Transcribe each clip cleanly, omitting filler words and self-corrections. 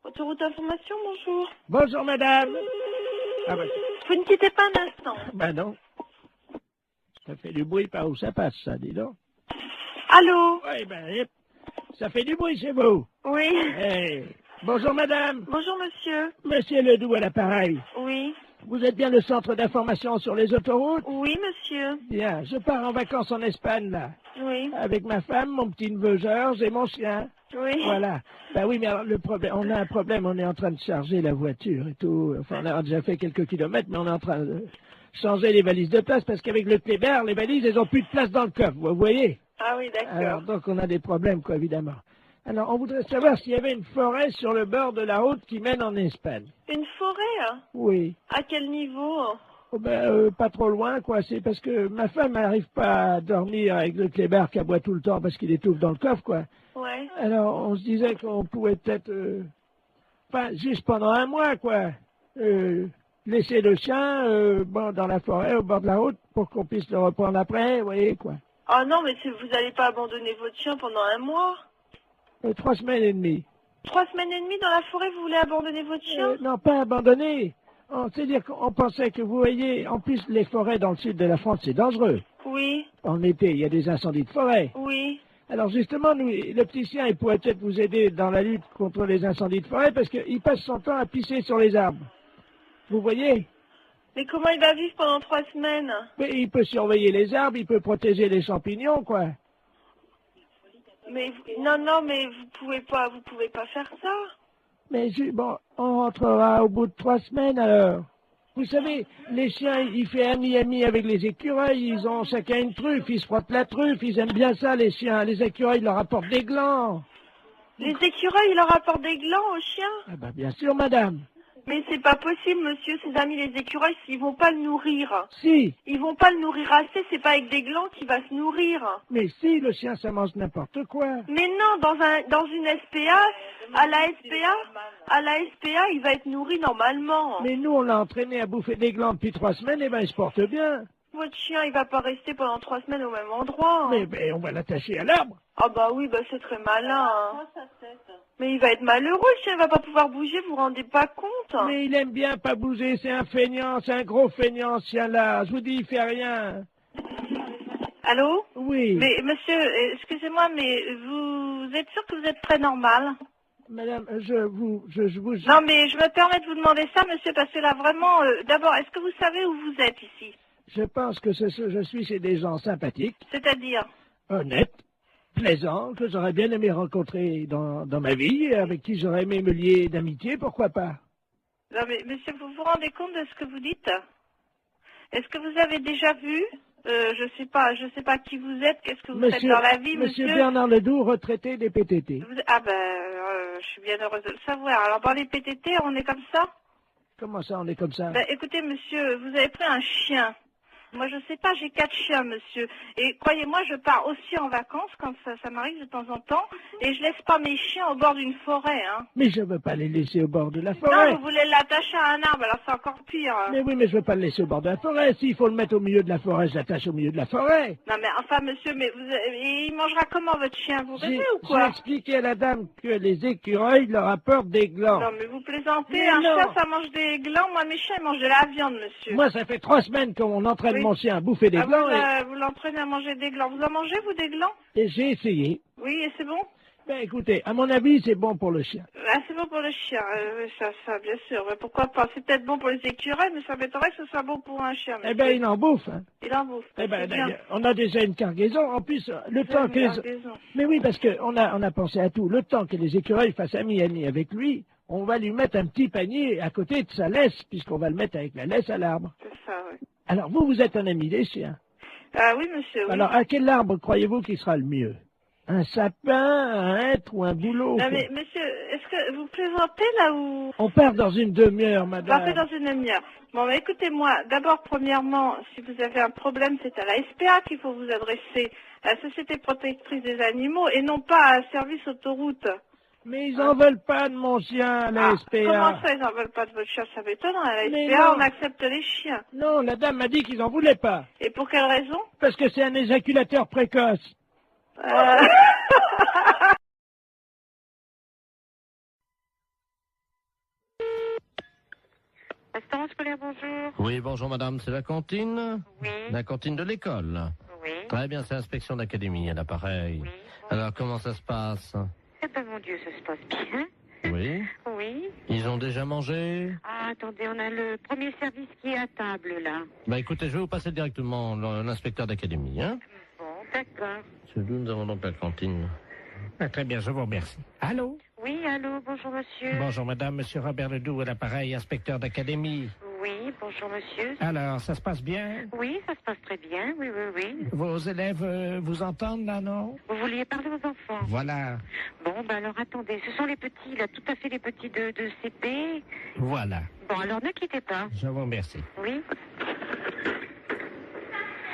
Autoroute d'information, bonjour. Bonjour madame. Ah bah, Vous ne quittez pas un instant. bah non. Ça fait du bruit par où ça passe, ça, dis donc. Allô? Oui, ben, ça fait du bruit chez vous. Oui. Eh, bonjour madame. Bonjour, monsieur. Monsieur Ledoux à l'appareil. Oui. Vous êtes bien le centre d'information sur les autoroutes? Oui, monsieur. Bien, je pars en vacances en Espagne, là. Oui. Avec ma femme, mon petit-neveu Georges et mon chien. Oui. Voilà. Ben oui, mais alors le problème, on a un problème, on est en train de charger la voiture et tout. Enfin, on a déjà fait quelques kilomètres, mais on est en train de changer les valises de place parce qu'avec le Kléber, les valises, elles ont plus de place dans le coffre, vous voyez? Ah oui, Alors, d'accord. donc on a des problèmes, quoi, évidemment. Alors, on voudrait savoir s'il y avait une forêt sur le bord de la route qui mène en Espagne. Une forêt? Oui. À quel niveau? Oh ben, pas trop loin, quoi. C'est parce que ma femme n'arrive pas à dormir avec le Kléber qui aboie tout le temps parce qu'il étouffe dans le coffre, quoi. Ouais. Alors, on se disait qu'on pouvait peut-être, enfin, juste pendant un mois, quoi, laisser le chien, bon, dans la forêt, au bord de la route, pour qu'on puisse le reprendre après, vous voyez, quoi. Ah non, mais vous n'allez pas abandonner votre chien pendant un mois? 3 semaines et demie. 3 semaines et demie dans la forêt, vous voulez abandonner votre chien? Non, pas abandonné. C'est-à-dire qu'on pensait que, vous voyez, en plus, les forêts dans le sud de la France, c'est dangereux. Oui. En été, il y a des incendies de forêt. Oui. Alors justement, nous, le petit chien, il pourrait peut-être vous aider dans la lutte contre les incendies de forêt parce qu'il passe son temps à pisser sur les arbres. Vous voyez? Mais comment il va vivre pendant 3 semaines? Mais il peut surveiller les arbres, il peut protéger les champignons, quoi. Mais non, mais vous pouvez pas faire ça. Mais bon, on rentrera au bout de 3 semaines alors. Vous savez, les chiens, ils font ami avec les écureuils, ils ont chacun une truffe, ils se frottent la truffe, ils aiment bien ça les chiens. Les écureuils leur apportent des glands. Les écureuils, ils leur apportent des glands aux chiens? Ah ben bien sûr, madame. Mais c'est pas possible, monsieur, ses amis les écureuils, ils vont pas le nourrir. Si, Ils vont pas le nourrir assez, c'est pas avec des glands qu'il va se nourrir. mais si, le chien, ça mange n'importe quoi. Mais non, dans une SPA, à la SPA, il va être nourri normalement. Mais nous, on l'a entraîné à bouffer des glands depuis 3 semaines, et ben il se porte bien. Votre chien, il va pas rester pendant 3 semaines au même endroit. Mais on va l'attacher à l'arbre. Ah bah oui, bah c'est très malin. Hein. Mais il va être malheureux, le chien, il va pas pouvoir bouger, vous vous rendez pas compte? Mais il aime bien pas bouger, c'est un feignant, c'est un gros feignant, ce chien-là. Je vous dis, il fait rien. Allô? Oui. Mais monsieur, excusez-moi, mais vous êtes sûr que vous êtes très normal? Madame, je vous... Non, mais je me permets de vous demander ça, monsieur, parce que là, vraiment, d'abord, est-ce que vous savez où vous êtes ici? Je pense que je suis chez des gens sympathiques, C'est-à-dire? honnêtes, plaisants, que j'aurais bien aimé rencontrer dans ma vie, avec qui j'aurais aimé me lier d'amitié, pourquoi pas. Non, mais monsieur, vous vous rendez compte de ce que vous dites? Est-ce que vous avez déjà vu? Je sais pas qui vous êtes, qu'est-ce que vous faites dans la vie, monsieur? Monsieur Bernard Ledoux, retraité des PTT. Ah ben, je suis bien heureuse de le savoir. Alors, dans les PTT, on est comme ça? Comment ça, on est comme ça? Ben, écoutez, monsieur, vous avez pris un chien. Moi, je sais pas, j'ai 4 chiens, monsieur. Et croyez-moi, je pars aussi en vacances, quand ça m'arrive de temps en temps, et je laisse pas mes chiens au bord d'une forêt, hein. Mais je veux pas les laisser au bord de la forêt. Non, vous voulez l'attacher à un arbre, alors c'est encore pire. Mais oui, mais je veux pas le laisser au bord de la forêt. S'il faut le mettre au milieu de la forêt, je l'attache au milieu de la forêt. Non, mais enfin, monsieur, mais il mangera comment, votre chien? Vous rêvez ou J'ai quoi? expliqué à la dame que les écureuils leur apportent des glands. Non, mais vous plaisantez, Mais un non. chien, ça mange des glands. Moi, mes chiens, ils mangent de la viande, monsieur. Moi, ça fait 3 semaines qu'on entraîne Oui. mon chien à bouffer des Ah, glands vous l'entraînez à manger des glands. Vous en mangez, vous, des glands? et j'ai essayé. Oui, et c'est bon? Ben écoutez, à mon avis, c'est bon pour le chien. Ah, c'est bon pour le chien, oui, ça, bien sûr. Mais pourquoi pas? C'est peut-être bon pour les écureuils, mais ça m'étonnerait que ce soit bon pour un chien. Eh ben, il en bouffe. Hein. Il en bouffe. Eh ben, c'est bien. d'ailleurs, on a déjà une cargaison. En plus, le temps Une que... cargaison. Mais oui, parce qu'on a pensé à tout. Le temps que les écureuils fassent ami avec lui, on va lui mettre un petit panier à côté de sa laisse, puisqu'on va le mettre avec la laisse à l'arbre. C'est ça, oui. Alors, vous êtes un ami des chiens. Ah oui, monsieur, oui. Alors, à quel arbre croyez-vous qu'il sera le mieux? Un sapin, un hêtre ou un bouleau? Non, mais monsieur, est-ce que vous plaisantez là ou... On part dans une demi-heure, Partez madame. dans une demi-heure. Bon, mais écoutez-moi, d'abord, premièrement, si vous avez un problème, c'est à la SPA qu'il faut vous adresser, à la Société Protectrice des Animaux, et non pas à Service Autoroute. Mais ils en veulent pas de mon chien, la SPA. Comment ça, ils n'en veulent pas de votre chien? Ça m'étonne, à la Mais SPA, non. on accepte les chiens. Non, la dame m'a dit qu'ils en voulaient pas. Et pour quelle raison? Parce que c'est un éjaculateur précoce. Euh, Oui, bonjour madame, c'est la cantine? Oui. La cantine de l'école? Oui. Très bien, c'est l'inspection d'académie, à l'appareil. Oui. Alors, comment ça se passe? Eh ben, mon Dieu, ça se passe bien. Oui. Oui. Ils ont déjà mangé? Ah, attendez, on a le premier service qui est à table, là. Bah écoutez, je vais vous passer directement l'inspecteur d'académie, hein? Bon, d'accord. C'est d'où nous avons donc la cantine. Ah, très bien, je vous remercie. Allô? Oui, allô, bonjour, monsieur. Bonjour madame, monsieur Robert Ledoux à l'appareil, inspecteur d'académie. Oui, bonjour, monsieur. Alors, ça se passe bien? Oui, ça se passe très bien, oui, oui, oui. Vos élèves vous entendent là, non? Vous vouliez parler aux enfants? Voilà, Bon, ben alors, attendez, ce sont les petits, là, tout à fait les petits de CP. voilà. Bon, alors, ne quittez pas. Je vous remercie. Oui.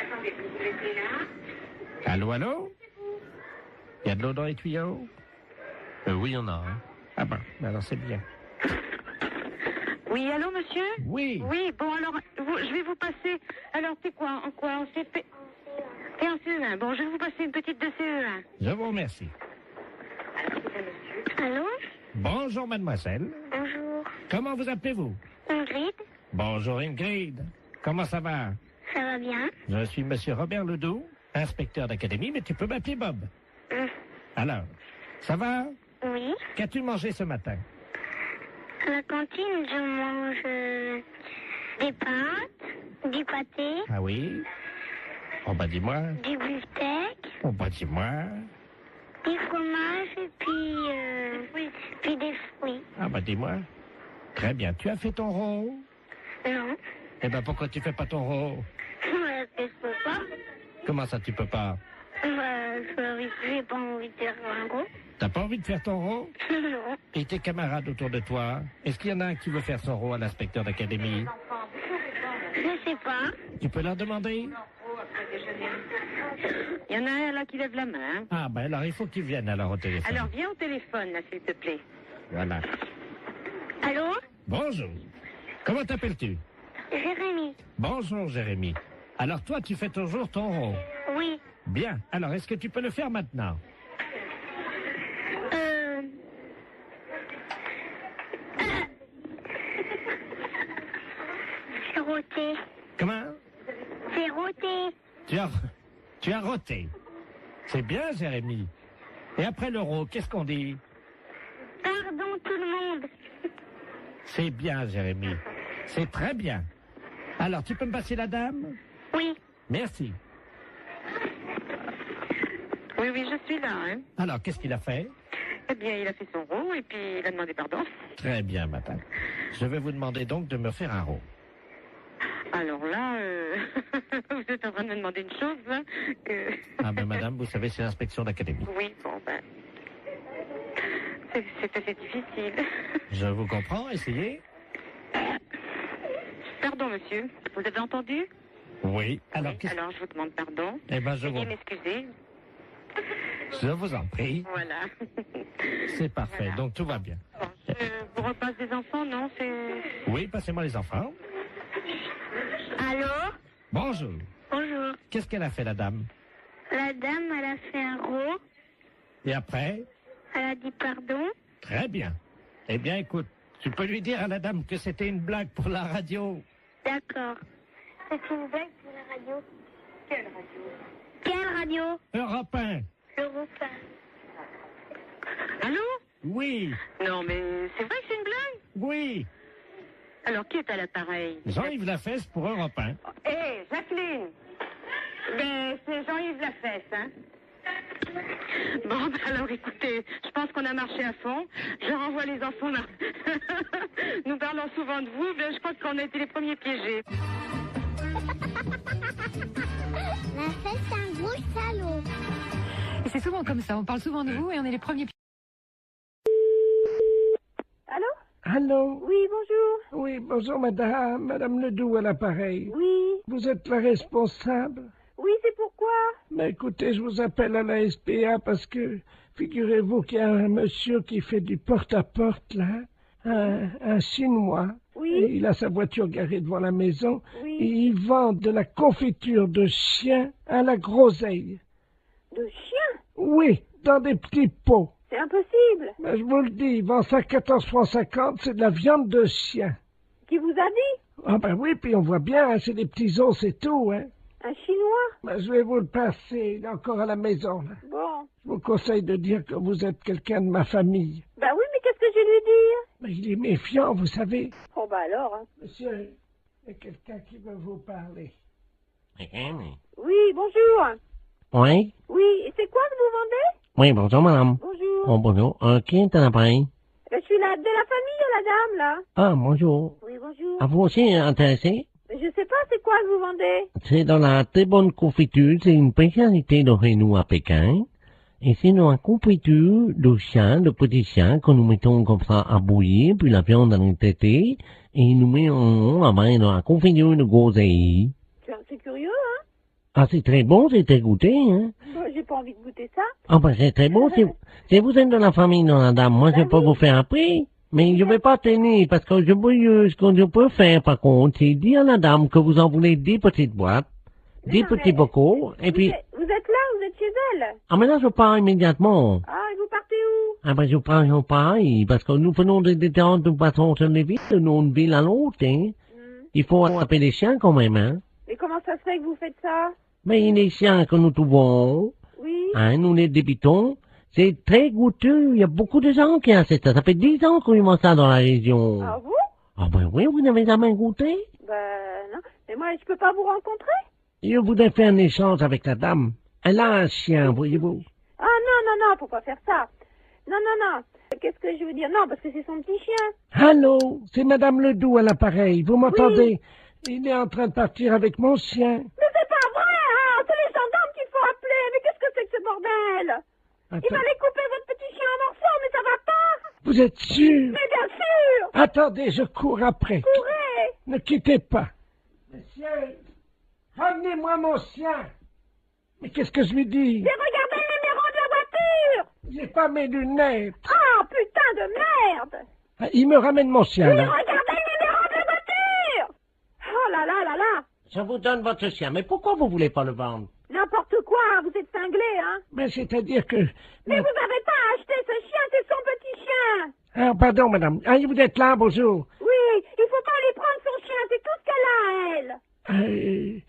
Attendez, vous mettez là. Allô, allô? Il y a de l'eau dans les tuyaux? Oui, il y en a, hein. Ah bon, alors c'est bien. Oui, allô, monsieur? Oui. Oui, bon, alors, je vais vous passer... Alors, t'es quoi? En quoi? En CP? T'es en CE1. Bon, je vais vous passer une petite de CE1. Je vous remercie. Allô? Bonjour mademoiselle. Bonjour. Comment vous appelez-vous? Ingrid? Bonjour Ingrid. Comment ça va? Ça va bien? Je suis monsieur Robert Ledoux, inspecteur d'académie, mais tu peux m'appeler Bob. Alors, ça va? Oui. Qu'as-tu mangé ce matin? À la cantine, je mange des pâtes, du pâté, Ah oui? Oh bah dis-moi. du beefsteak, Oh bah dis-moi. du fromage et puis des fruits. Ah bah dis-moi. Très bien. Tu as fait ton rôle? Non. Eh ben pourquoi tu fais pas ton rôle? Je peux pas. Comment ça tu peux pas? J'ai pas envie de faire un gros. T'as pas envie de faire ton rôle? Non. Et tes camarades autour de toi? Est-ce qu'il y en a un qui veut faire son rôle à l'inspecteur d'académie? Je sais pas. Tu peux leur demander? Il y en a un là qui lève la main. Hein. Ah ben alors il faut qu'ils viennent alors au téléphone. Alors, viens au téléphone, là, s'il te plaît. Voilà. Allô? Bonjour. Comment t'appelles-tu? Jérémy? Bonjour Jérémy. Alors toi tu fais toujours ton rôle. Oui. Bien. Alors est-ce que tu peux le faire maintenant? C'est roté. Comment? C'est roté. Tu as roté. C'est bien Jérémy. Et après l'euro, qu'est-ce qu'on dit? Pardon tout le monde. C'est bien Jérémy. C'est très bien. Alors tu peux me passer la dame? Oui. Merci. Oui, oui, je suis là. Hein. Alors qu'est-ce qu'il a fait? Eh bien, il a fait son rôle et puis il a demandé pardon. Très bien madame. Je vais vous demander donc de me faire un rôle. Alors là, vous êtes en train de me demander une chose, là. Ah ben madame, vous savez c'est l'inspection d'académie. Oui, bon, ben... C'est assez difficile. Je vous comprends, essayez. Pardon, monsieur. Vous avez entendu? Oui. Alors Oui, qu'est-ce... alors, je vous demande pardon. Eh ben je Veuillez m'excuser. vous en prie. Voilà. C'est parfait, Voilà. donc tout va bien. Bon, je vous repasse des enfants, non? C'est... Oui, passez-moi les enfants. Allô? Bonjour. Bonjour. Qu'est-ce qu'elle a fait la dame? La dame, elle a fait un gros. Et après? Elle a dit pardon. Très bien. Eh bien écoute, tu peux lui dire à la dame que c'était une blague pour la radio. D'accord. C'est une blague pour la radio. Quelle radio? Quelle radio? Europe 1. Europe 1. Allô? Oui, Non, mais c'est vrai que c'est une blague? oui. Alors, qui est à l'appareil? Jean-Yves Lafesse pour Europe 1. Hé, Jacqueline! Ben, c'est Jean-Yves Lafesse, hein? Bon, ben alors écoutez, je pense qu'on a marché à fond. Je renvoie les enfants là. Nous parlons souvent de vous, mais je crois qu'on a été les premiers piégés. La fête, c'est un gros salaud. Et c'est souvent comme ça, on parle souvent de vous et on est les premiers. Allô? Allô? Oui, bonjour. Oui, bonjour madame Ledoux à l'appareil. Oui. Vous êtes la responsable? Oui, c'est pourquoi? Mais écoutez, je vous appelle à la SPA parce que, figurez-vous qu'il y a un monsieur qui fait du porte-à-porte, là, un Chinois. Oui. Et il a sa voiture garée devant la maison. Oui. Et il vend de la confiture de chien à la groseille. De chien? Oui, dans des petits pots. C'est impossible. Ben, je vous le dis, il vend ça 14,50 francs, c'est de la viande de chien. Qui vous a dit? Ah ben oui, puis on voit bien, hein, c'est des petits os, c'est tout, hein. Un chinois? Ben, je vais vous le passer, il est encore à la maison, là. Bon. Je vous conseille de dire que vous êtes quelqu'un de ma famille. Bah oui, mais qu'est-ce que je vais lui dire? Mais il est méfiant, vous savez. Oh bah alors, hein. Monsieur, il y a quelqu'un qui veut vous parler. Oui, bonjour. Oui? Oui, et c'est quoi que vous vendez? Oui, bonjour, madame. Bonjour. Oh, bonjour. Qui est à l'appareil? Je suis de la famille, la dame, là. Ah, bonjour. Oui, bonjour. À vous aussi intéressé? Je sais pas, c'est quoi que vous vendez? C'est dans la très bonne confiture. C'est une spécialité de Rénou à Pékin. Et c'est dans la confiture de chien, de petits chiens, que nous mettons comme ça à bouillir, puis la viande dans les tétés, et nous mettons la main dans la confiture de groseille. C'est curieux, hein? Ah, c'est très bon, c'est très goûté, hein? Bah, j'ai pas envie de goûter ça. Ah, ben, c'est très bon, si vous êtes de la famille de la dame, moi, je peux vous faire un prix. Mais je vais pas tenir, parce que ce que je peux faire, par contre, c'est dire à la dame que vous en voulez 10 petites boîtes, 10 Non, petits mais- bocaux, et puis, Vous êtes là, vous êtes chez elle? ah, mais là, je pars immédiatement. Ah, et vous partez où? Ah, ben, je pars, parce que nous venons de détendre de façon sur les villes, de une ville à l'autre, hein. Il faut appeler les chiens quand même, hein. Mais comment ça se fait que vous faites ça? Mais les chiens que nous trouvons, Oui. hein, nous les débitons, c'est très goûteux. Il y a beaucoup de gens qui achètent ça. Ça fait 10 ans qu'on y mange ça dans la région. Ah vous? Ah ben oui, vous n'avez jamais goûté? Ben non. Mais moi, je peux pas vous rencontrer? Je voudrais faire un échange avec la dame. Elle a un chien, voyez-vous. Ah non, faut pas faire ça. Non. Qu'est-ce que je veux dire? Non, parce que c'est son petit chien. Allô, c'est Madame Ledoux à l'appareil, vous m'entendez? Il est en train de partir avec mon chien. Mais c'est pas vrai, hein! C'est les gendarmes qu'il faut appeler. Mais qu'est-ce que c'est que ce bordel? Il Attends, fallait couper votre petit chien en morceaux, mais ça va pas! vous êtes sûr? Mais bien sûr! Attendez, je cours après. Courez! Ne quittez pas. Monsieur, ramenez-moi mon chien. Mais qu'est-ce que je lui dis? J'ai regardé le numéro de la voiture! J'ai pas mes lunettes. Ah, putain de merde! Ah, il me ramène mon chien, J'ai là. regardé le numéro de la voiture! Oh là là! Je vous donne votre chien, mais pourquoi vous voulez pas le vendre? N'importe quoi, vous êtes cinglé, hein? Mais c'est-à-dire que... Mais vous avez pas acheté ce chien, c'est son petit chien! Ah, pardon, madame. Ah, vous êtes là, bonjour. Oui, il faut pas lui prendre son chien, c'est tout ce qu'elle a, elle!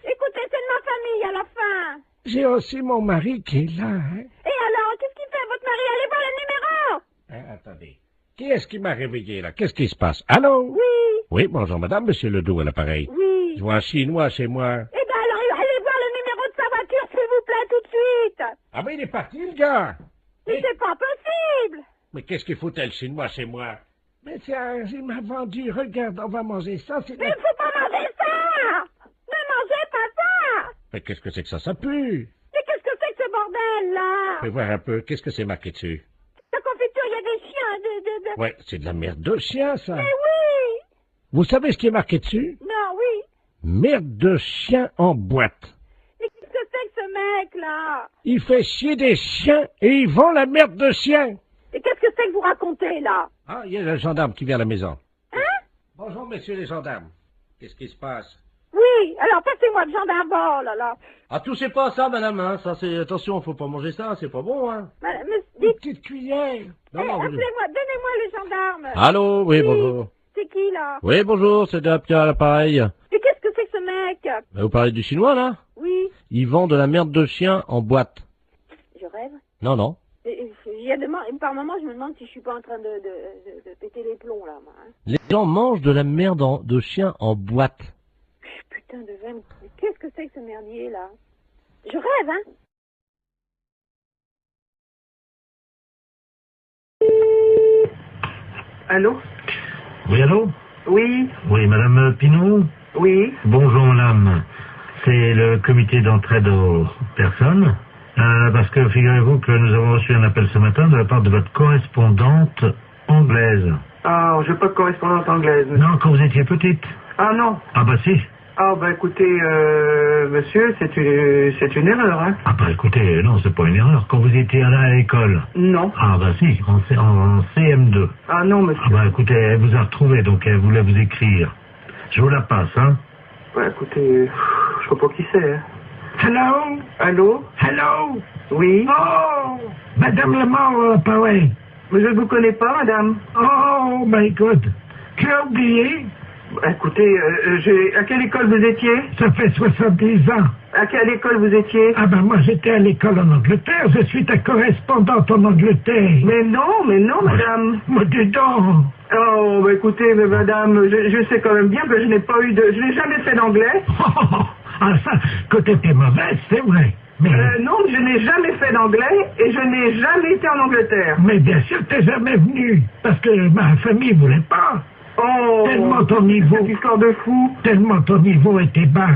Écoutez, c'est de ma famille à la fin! J'ai aussi mon mari qui est là, hein. Et alors, qu'est-ce qu'il fait, votre mari? Allez voir le numéro! Attendez. Qui est-ce qui m'a réveillé, là? Qu'est-ce qui se passe? Allô? Oui, Oui, bonjour, madame, monsieur Ledoux à l'appareil. oui. Je vois un Chinois chez moi. Eh ben alors, allez voir le numéro de sa voiture, s'il vous plaît, tout de suite! Ah ben, il est parti, le gars. Mais c'est pas possible! Mais qu'est-ce qu'il foutait, le Chinois, chez moi? Mais tiens, il m'a vendu. Regarde, on va manger ça, c'est... Mais il faut pas manger ça! Ne mangez pas ça! Mais qu'est-ce que c'est que ça pue? Mais qu'est-ce que c'est que ce bordel, là? Fais voir un peu, qu'est-ce que c'est marqué dessus? La confiture, il y a des chiens, Ouais, c'est de la merde de chien, ça. Mais oui! Vous savez ce qui est marqué dessus? Non, oui! Merde de chien en boîte. Mais qu'est-ce que c'est que ce mec-là? Il fait chier des chiens et il vend la merde de chien. Et qu'est-ce que c'est que vous racontez, là? Ah, il y a le gendarme qui vient à la maison. Hein? Bonjour, messieurs les gendarmes. Qu'est-ce qui se passe? Oui, alors passez-moi le gendarme, oh là là. Ah, touchez pas à ça, madame, hein. Ça, c'est, attention, faut pas manger ça, c'est pas bon, hein. Madame, Une dites, petite cuillère. Non, non, vous- appelez-moi, donnez-moi le gendarme. Allô, oui, bonjour. C'est qui, là? Oui, bonjour, c'est Pierre à l'appareil. Mais qu'est-ce que c'est que ce mec? Vous parlez du chinois, là? Oui, Il vend de la merde de chien en boîte. je rêve. Non, non. Par moment, je me demande si je suis pas en train de péter les plombs, là, moi. Hein. Les gens mangent de la merde de chien en boîte. Putain de veine. Mais qu'est-ce que c'est que ce merdier, là? Je rêve, hein? Allô? Oui, allô? Oui, Oui, madame Pinot? oui. Bonjour, madame. C'est le comité d'entraide aux personnes. Parce que figurez-vous que nous avons reçu un appel ce matin de la part de votre correspondante anglaise. Ah, j'ai pas de correspondante anglaise. Non, quand vous étiez petite. Ah non. Ah bah si. Ah bah écoutez, monsieur, c'est une erreur, hein. Ah bah écoutez, non, c'est pas une erreur. Quand vous étiez là à l'école. Non. Ah bah si, en CM2. Ah non, Ah monsieur. bah écoutez, elle vous a retrouvé, donc elle voulait vous écrire. Je vous la passe, hein. Bah écoutez, je sais pas qui c'est, hein. Hello? Allô? Hello? Oui. Oh! Madame Lamar, pareil. Mais je ne vous connais pas, madame. Oh, my God. Tu as oublié? Écoutez, à quelle école vous étiez? Ça fait 70 ans. À quelle école vous étiez? Ah ben moi j'étais à l'école en Angleterre, je suis ta correspondante en Angleterre. Mais non, madame. Mais dis donc. Oh, bah écoutez, mais madame, je sais quand même bien que je n'ai jamais fait d'anglais. Ah ça, que t'étais mauvaise, c'est vrai. Mais... non, je n'ai jamais fait d'anglais et je n'ai jamais été en Angleterre. Mais bien sûr t'es jamais venu, parce que ma famille voulait pas. Oh, tellement ton niveau... Cette histoire de fou. Tellement ton niveau était bas.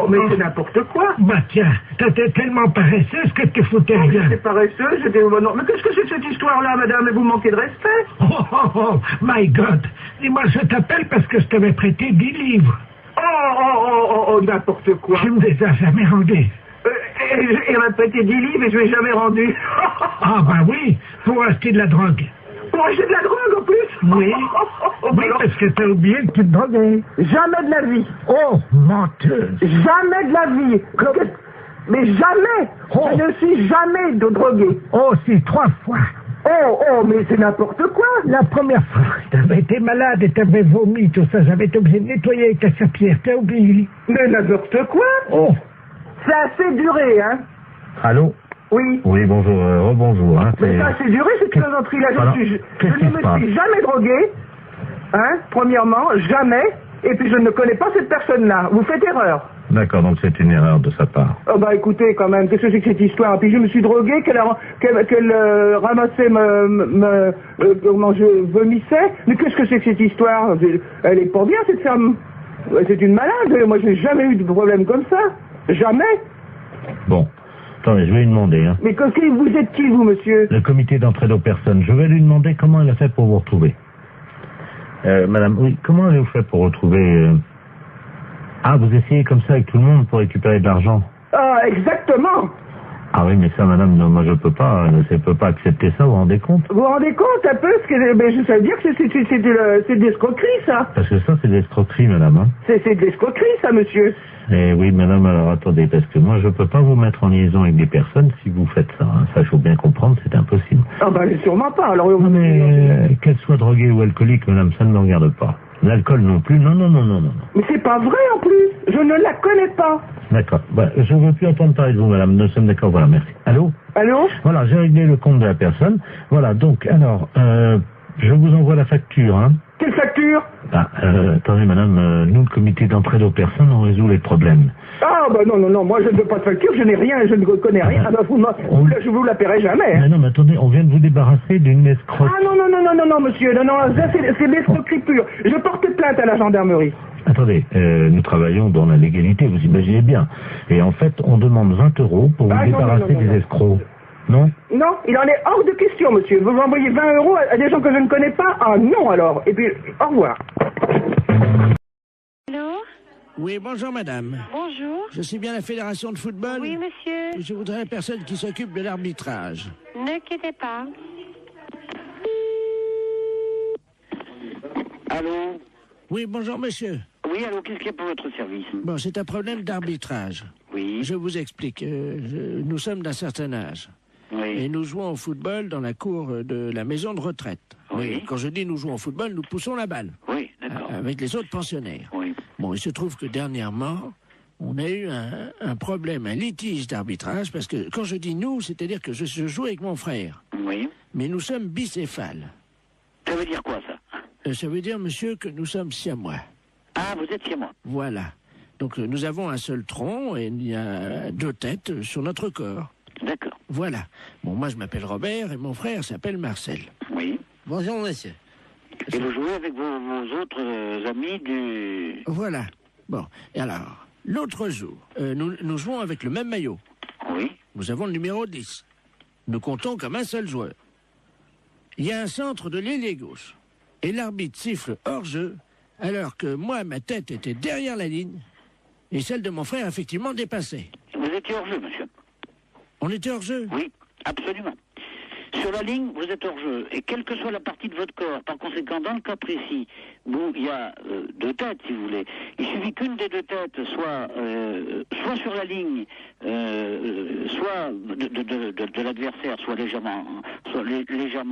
Mais c'est n'importe quoi. Bah tiens, t'étais tellement paresseuse que tu foutais rien. J'étais paresseuse, non. Mais qu'est-ce que c'est que cette histoire-là, madame? Vous manquez de respect. My God. Dis-moi, je t'appelle parce que je t'avais prêté 10 livres. N'importe quoi. Tu me les as jamais rendus. Il m'a prêté 10 livres et je ne l'ai jamais rendu. Ah bah oui, pour acheter de la drogue. Pour acheter de la drogue en plus? Oui. Oui, parce que t'as oublié que tu te droguais. Jamais de la vie. Oh, menteuse. Jamais de la vie. Mais jamais. Je ne suis jamais drogué. Oh, si, 3 fois. Mais c'est n'importe quoi. La première fois, t'avais été malade et t'avais vomi, tout ça. J'avais été obligé de nettoyer avec ta serpillère. T'as oublié? Mais n'importe quoi. Oh. C'est assez duré, hein. Allô? Oui. Oui, bonjour, rebonjour. Hein, mais ça, c'est duré, cette plaisanterie-là. Je ne me suis jamais drogué, hein, premièrement, jamais, et puis je ne connais pas cette personne-là. Vous faites erreur. D'accord, donc c'est une erreur de sa part. Oh bah écoutez, quand même, qu'est-ce que c'est que cette histoire? Puis je me suis drogué, qu'elle ramassait comment je vomissais. Mais qu'est-ce que c'est que cette histoire? Elle est pas bien, cette femme. C'est une malade. Moi, je n'ai jamais eu de problème comme ça. Jamais. Bon. Attendez, je vais lui demander. Hein. Mais vous êtes qui, vous, monsieur? Le comité d'entraide aux personnes. Je vais lui demander comment elle a fait pour vous retrouver. Madame, oui, comment avez-vous fait pour retrouver... Ah, vous essayez comme ça avec tout le monde pour récupérer de l'argent? Ah, exactement. Ah oui, mais ça, madame, non, moi je peux pas accepter ça, vous vous rendez compte? Vous vous rendez compte un peu? Ça veut dire que c'est de l'escroquerie, ça. Parce que ça, c'est de l'escroquerie, madame. Hein. C'est de l'escroquerie, ça, monsieur. Eh oui, madame, alors attendez, parce que moi je peux pas vous mettre en liaison avec des personnes si vous faites ça. Hein. Ça, il faut bien comprendre, c'est impossible. Ah ben, sûrement pas. Alors, non, mais qu'elle soit droguée ou alcoolique, madame, ça ne me regarde pas. L'alcool non plus, non. Mais c'est pas vrai en plus, je ne la connais pas. D'accord, je ne veux plus entendre parler de vous, madame, nous sommes d'accord, voilà, merci. Allô? Voilà, j'ai réglé le compte de la personne. Voilà, donc, alors, je vous envoie la facture, hein. Quelle facture? Attendez, madame, nous, le comité d'entraide aux personnes, on résout les problèmes. Ah, non, moi je ne veux pas de facture, je n'ai rien, je ne connais rien. Je vous la paierai jamais. Hein. Mais attendez, on vient de vous débarrasser d'une escroque. Ah non, monsieur, non, ça c'est l'escroquerie pure. Je porte plainte à la gendarmerie. Attendez, nous travaillons dans la légalité, vous imaginez bien. Et en fait, on demande 20 € pour vous débarrasser des escrocs. Non? Non, il en est hors de question, monsieur. Vous envoyez 20 € à des gens que je ne connais pas? Ah non, alors. Et puis, au revoir. Allô? Oui, bonjour, madame. Bonjour. Je suis bien la fédération de football? Oui, monsieur. Je voudrais la personne qui s'occupe de l'arbitrage. Ne quittez pas. Allô? Oui, bonjour, monsieur. Oui, allô, qu'est-ce qu'il y a pour votre service? Bon, c'est un problème d'arbitrage. Oui. Je vous explique. Nous sommes d'un certain âge. Oui. Et nous jouons au football dans la cour de la maison de retraite. Oui. Et quand je dis nous jouons au football, nous poussons la balle. Oui, d'accord. Avec les autres pensionnaires. Oui. Bon, il se trouve que dernièrement, on a eu un problème, un litige d'arbitrage, parce que quand je dis nous, c'est-à-dire que je joue avec mon frère. Oui. Mais nous sommes bicéphales. Ça veut dire quoi, ça? Ça veut dire, monsieur, que nous sommes siamois. Ah, vous êtes siamois. Voilà. Donc nous avons un seul tronc et il y a 2 têtes sur notre corps. D'accord. Voilà. Bon, moi je m'appelle Robert et mon frère s'appelle Marcel. Oui. Bonjour, monsieur. Et vous jouez avec vos autres amis du... Voilà. Bon, et alors, l'autre jour, nous jouons avec le même maillot. Oui. Nous avons le numéro 10. Nous comptons comme un seul joueur. Il y a un centre de l'ailier gauche. Et l'arbitre siffle hors-jeu, alors que moi, ma tête était derrière la ligne, et celle de mon frère, effectivement, dépassait. Vous étiez hors-jeu, monsieur? On était hors-jeu? Oui, absolument. Sur la ligne, vous êtes hors-jeu. Et quelle que soit la partie de votre corps, par conséquent, dans le cas précis, où il y a 2 têtes, si vous voulez, il suffit qu'une des 2 têtes soit sur la ligne, soit de l'adversaire, soit légèrement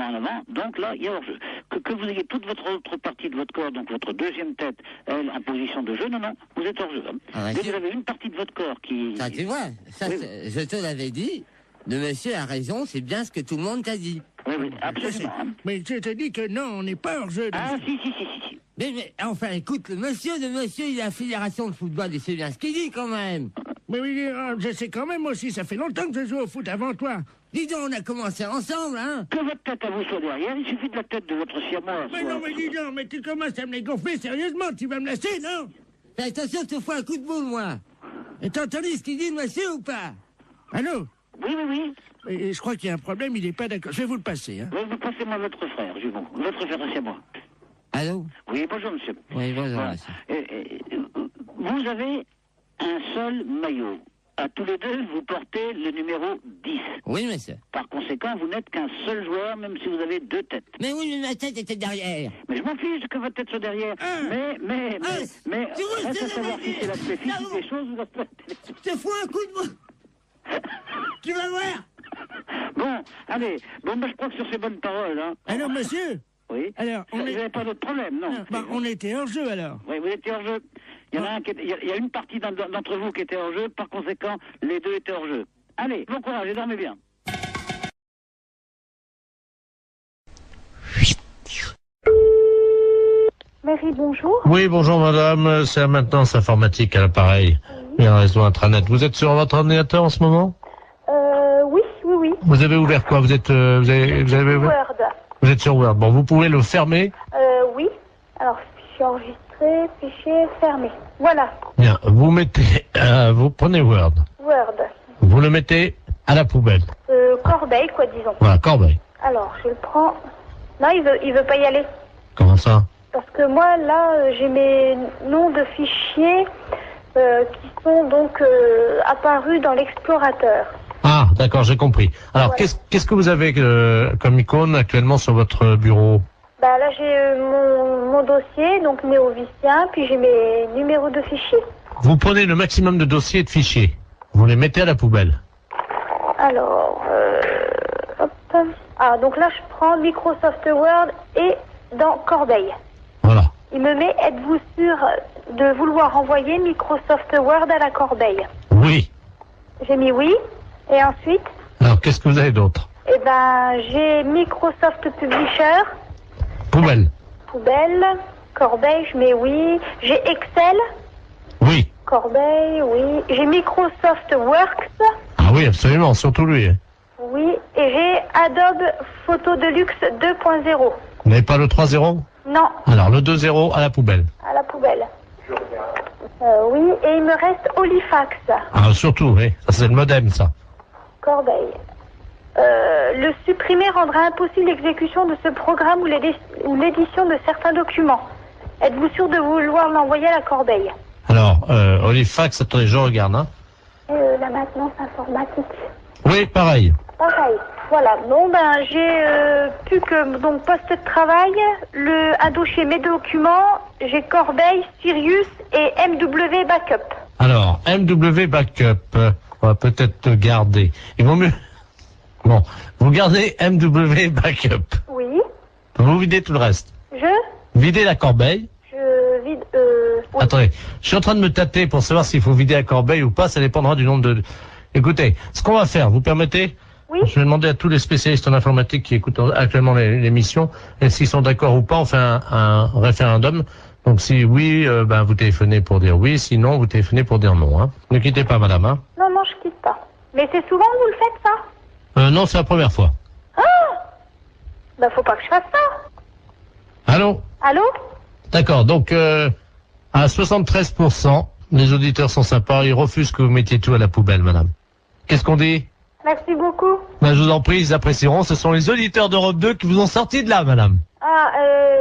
en avant. Donc là, il y a hors-jeu. que vous ayez toute votre autre partie de votre corps, donc votre deuxième tête, elle, en position de jeu, non, vous êtes hors jeu. Hein. Ah, Dès que vous avez une partie de votre corps qui... Ça, tu vois, ça, oui. je te l'avais dit, le monsieur a raison, c'est bien ce que tout le monde t'a dit. Oui, absolument. Hein. Mais je te dis que non, on n'est pas hors jeu. Ah, si. Mais enfin, écoute, le monsieur, il a la fédération de football, il sait bien ce qu'il dit quand même. Mais oui, je sais quand même aussi, ça fait longtemps que je joue au foot avant toi. Dis donc, on a commencé ensemble, hein. Que votre tête à vous soit derrière, il suffit de la tête de votre siamois. Mais non, mais dis donc, mais tu commences à me les gonfler sérieusement, tu vas me laisser, non? Fais attention, je te fous un coup de boule, moi. Et t'as entendu ce qu'il dit, le monsieur, ou pas? Allô? Oui. Et je crois qu'il y a un problème, il n'est pas d'accord. Je vais vous le passer, hein. Oui, vous passez-moi votre frère, Jumeau. Votre frère, c'est moi. Allô? Oui, bonjour, monsieur. Oui, bonjour, voilà. monsieur. Vous avez un seul maillot. À tous les deux, vous portez le numéro 10. Oui, monsieur. Par conséquent, vous n'êtes qu'un seul joueur, même si vous avez deux têtes. Mais oui, mais ma tête était derrière. Mais je m'en fiche que votre tête soit derrière. Mais, reste à savoir si c'est l'aspect physique des choses ou l'aspect... Je te fous un coup de boule. Tu vas voir. Bon, allez. Bon, je crois que sur ces bonnes paroles, hein... Alors, monsieur? Oui. Alors, vous n'avez pas d'autre problème, non? On était hors jeu, alors. Oui, vous étiez hors jeu. Il y en a un qui était, il y a une partie d'entre vous qui était hors jeu, par conséquent, les deux étaient hors jeu. Allez, bon courage et dormez bien. Marie, bonjour. Oui, bonjour madame, c'est la maintenance informatique à l'appareil. Oui. Et un réseau intranet. Vous êtes sur votre ordinateur en ce moment? Oui. Vous avez ouvert quoi? Vous avez ouvert Word. Vous êtes sur Word. Bon, vous pouvez le fermer? Oui. Alors, fichier enregistré, fichier fermé. Voilà. Bien, vous mettez, vous prenez Word. Word. Vous le mettez à la poubelle. Corbeille, quoi, disons. Voilà, corbeille. Alors, je le prends. Non, il veut pas y aller. Comment ça? Parce que moi, là, j'ai mes noms de fichiers qui sont donc apparus dans l'explorateur. Ah, d'accord, j'ai compris. Alors, voilà. qu'est-ce que vous avez comme icône actuellement sur votre bureau? Bah là, j'ai mon dossier, donc néovicien, puis j'ai mes numéros de fichiers. Vous prenez le maximum de dossiers et de fichiers. Vous les mettez à la poubelle. Alors, hop. Ah, donc là, je prends Microsoft Word et dans Corbeille. Voilà. Il me met, êtes-vous sûr de vouloir envoyer Microsoft Word à la corbeille? Oui. J'ai mis oui. Et ensuite? Alors, qu'est-ce que vous avez d'autre? Eh ben, j'ai Microsoft Publisher. Poubelle. Poubelle. Corbeille, je mets oui. J'ai Excel. Oui. Corbeille, oui. J'ai Microsoft Works. Ah oui, absolument, surtout lui. Hein. Oui. Et j'ai Adobe Photo Deluxe 2.0. Vous n'avez pas le 3.0? Non. Alors, le 2.0 à la poubelle. À la poubelle. Oui, et il me reste Olifax. Ah, surtout, oui. Ça, c'est le modem, ça. Corbeille. Le supprimer rendra impossible l'exécution de ce programme ou l'édition de certains documents. Êtes-vous sûr de vouloir l'envoyer à la corbeille? Alors, Olifax, attendez, je regarde. Hein. La maintenance informatique. Oui, pareil. Pareil. Voilà. Bon, ben, j'ai plus que donc poste de travail, un dossier mes documents, j'ai Corbeille, Sirius et MW Backup. Alors, MW Backup, on va peut-être garder. Il vaut mieux... Bon, vous gardez MW Backup. Oui. Vous videz tout le reste. Videz la corbeille. Je vide... Oui. Attendez, je suis en train de me tâter pour savoir s'il faut vider la corbeille ou pas, ça dépendra du nombre de... Écoutez, ce qu'on va faire, vous permettez? Oui. Je vais demander à tous les spécialistes en informatique qui écoutent actuellement l'émission, et s'ils sont d'accord ou pas, on fait un référendum. Donc si oui, ben vous téléphonez pour dire oui, sinon vous téléphonez pour dire non. Hein. Ne quittez pas, madame. Hein. Non, je quitte pas. Mais c'est souvent que vous le faites, ça? Non, c'est la première fois. Ah! Ben, faut pas que je fasse ça. Allô? Allô? D'accord, donc à 73%, les auditeurs sont sympas, ils refusent que vous mettiez tout à la poubelle, madame. Qu'est-ce qu'on dit? Merci beaucoup. Ben, je vous en prie, ils apprécieront. Ce sont les auditeurs d'Europe 2 qui vous ont sorti de là, madame. Ah,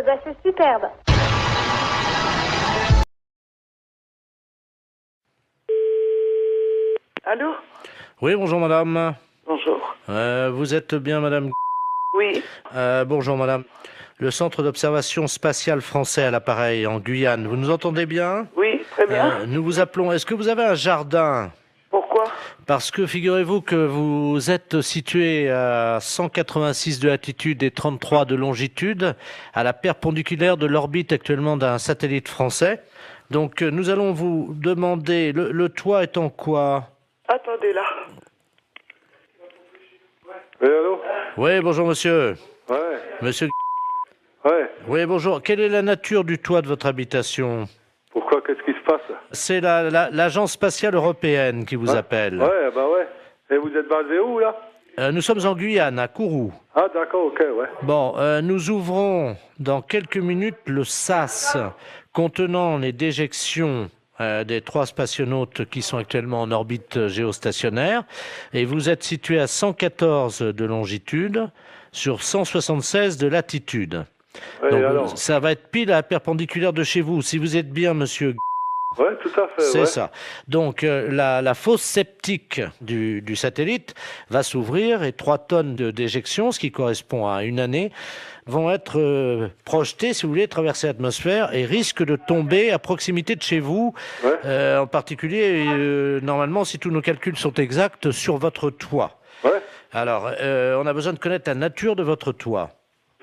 ben c'est superbe. Allô? Oui, bonjour madame. Bonjour. Vous êtes bien madame? Oui. Bonjour madame. Le centre d'observation spatiale français à l'appareil en Guyane. Vous nous entendez bien? Oui, très bien. Nous vous appelons. Est-ce que vous avez un jardin? Pourquoi? Parce que figurez-vous que vous êtes situé à 186 de latitude et 33 de longitude, à la perpendiculaire de l'orbite actuellement d'un satellite français. Donc nous allons vous demander, le toit est en quoi? Attendez là. Oui, allô? Oui, bonjour monsieur. Ouais. Monsieur. Ouais. Oui, bonjour. Quelle est la nature du toit de votre habitation? Pourquoi? Qu'est-ce qui se passe? C'est l'Agence spatiale européenne qui vous appelle. Ouais, bah ouais. Et vous êtes basé où, là? Nous sommes en Guyane, à Kourou. Ah, d'accord, ok, ouais. Bon, nous ouvrons dans quelques minutes le SAS contenant les déjections des 3 spationautes qui sont actuellement en orbite géostationnaire. Et vous êtes situé à 114 de longitude sur 176 de latitude. Ouais, donc, alors ça va être pile à la perpendiculaire de chez vous, si vous êtes bien, monsieur. Ouais, tout à fait. C'est ouais. ça. Donc, la fosse septique du satellite va s'ouvrir et 3 tonnes de déjection, ce qui correspond à une année, vont être projetées, si vous voulez, traverser l'atmosphère et risquent de tomber à proximité de chez vous, en particulier, normalement, si tous nos calculs sont exacts, sur votre toit. Ouais. Alors, on a besoin de connaître la nature de votre toit.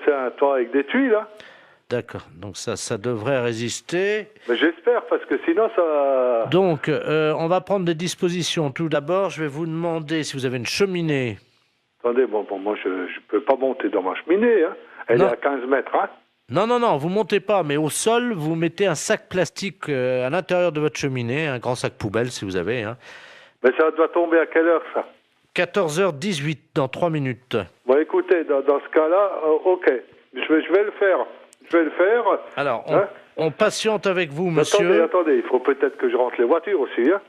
C'est un toit avec des tuiles, là? D'accord, donc ça devrait résister. Mais j'espère, parce que sinon ça... Donc, on va prendre des dispositions. Tout d'abord, je vais vous demander si vous avez une cheminée. Attendez, bon moi je peux pas monter dans ma cheminée, hein. Elle est à 15 mètres, hein. Non, vous montez pas, mais au sol, vous mettez un sac plastique à l'intérieur de votre cheminée, un grand sac poubelle si vous avez. Hein. Mais ça doit tomber à quelle heure, ça? 14h18, dans 3 minutes. Bon, écoutez, dans ce cas-là, ok, je vais le faire. Je vais le faire. Alors, on patiente avec vous, monsieur. Attendez, il faut peut-être que je rentre les voitures aussi, hein.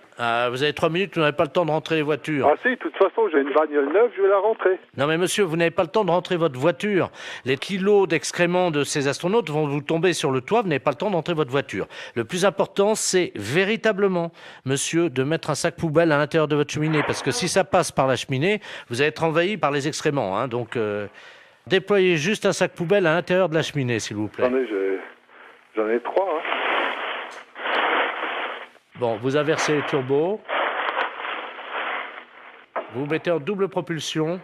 Vous avez 3 minutes, vous n'avez pas le temps de rentrer les voitures. Ah si, de toute façon, j'ai une bagnole neuve, je vais la rentrer. Non mais monsieur, vous n'avez pas le temps de rentrer votre voiture. Les kilos d'excréments de ces astronautes vont vous tomber sur le toit, vous n'avez pas le temps de rentrer votre voiture. Le plus important, c'est véritablement, monsieur, de mettre un sac poubelle à l'intérieur de votre cheminée, parce que si ça passe par la cheminée, vous allez être envahi par les excréments, hein, donc déployez juste un sac poubelle à l'intérieur de la cheminée, s'il vous plaît. Attendez, j'en ai 3, hein. Bon, vous inversez les turbos. Vous mettez en double propulsion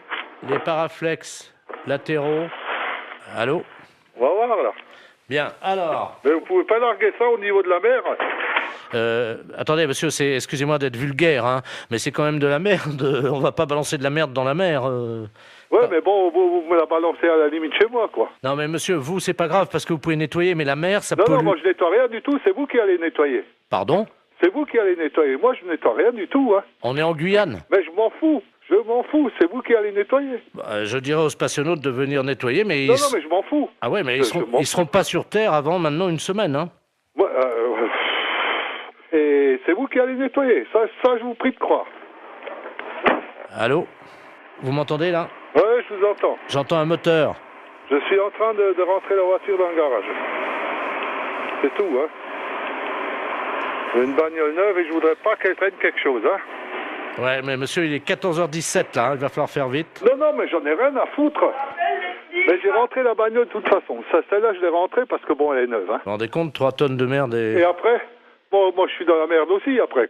les paraflex latéraux. Allô? On va voir, là. Bien, alors... Mais vous pouvez pas larguer ça au niveau de la mer? Attendez, monsieur, excusez-moi d'être vulgaire, hein, mais c'est quand même de la merde. On va pas balancer de la merde dans la mer. Ouais, mais bon, vous me la balancez à la limite chez moi, quoi. Non, mais monsieur, vous, c'est pas grave, parce que vous pouvez nettoyer, mais la mer, ça pollue. pollue... Non, moi, je nettoie rien du tout, c'est vous qui allez nettoyer. Pardon? C'est vous qui allez nettoyer. Moi, je nettoie rien du tout, hein. On est en Guyane. Mais je m'en fous. C'est vous qui allez nettoyer. Je dirais aux spationautes de venir nettoyer, mais... Non, mais je m'en fous. Ah ouais, mais ils seront pas sur Terre avant maintenant une semaine, hein. Ouais, et c'est vous qui allez nettoyer. Ça, je vous prie de croire. Allô? Vous m'entendez, là? Ouais, je vous entends. J'entends un moteur. Je suis en train de rentrer la voiture dans le garage. C'est tout, hein. J'ai une bagnole neuve et je voudrais pas qu'elle traîne quelque chose, hein. Ouais, mais monsieur, il est 14h17, là, hein, il va falloir faire vite. Non, mais j'en ai rien à foutre. Mais j'ai rentré la bagnole de toute façon. Celle-là, je l'ai rentrée parce que, bon, elle est neuve, hein. Vous vous rendez compte, 3 tonnes de merde et... Et après? Bon, moi, je suis dans la merde aussi, après.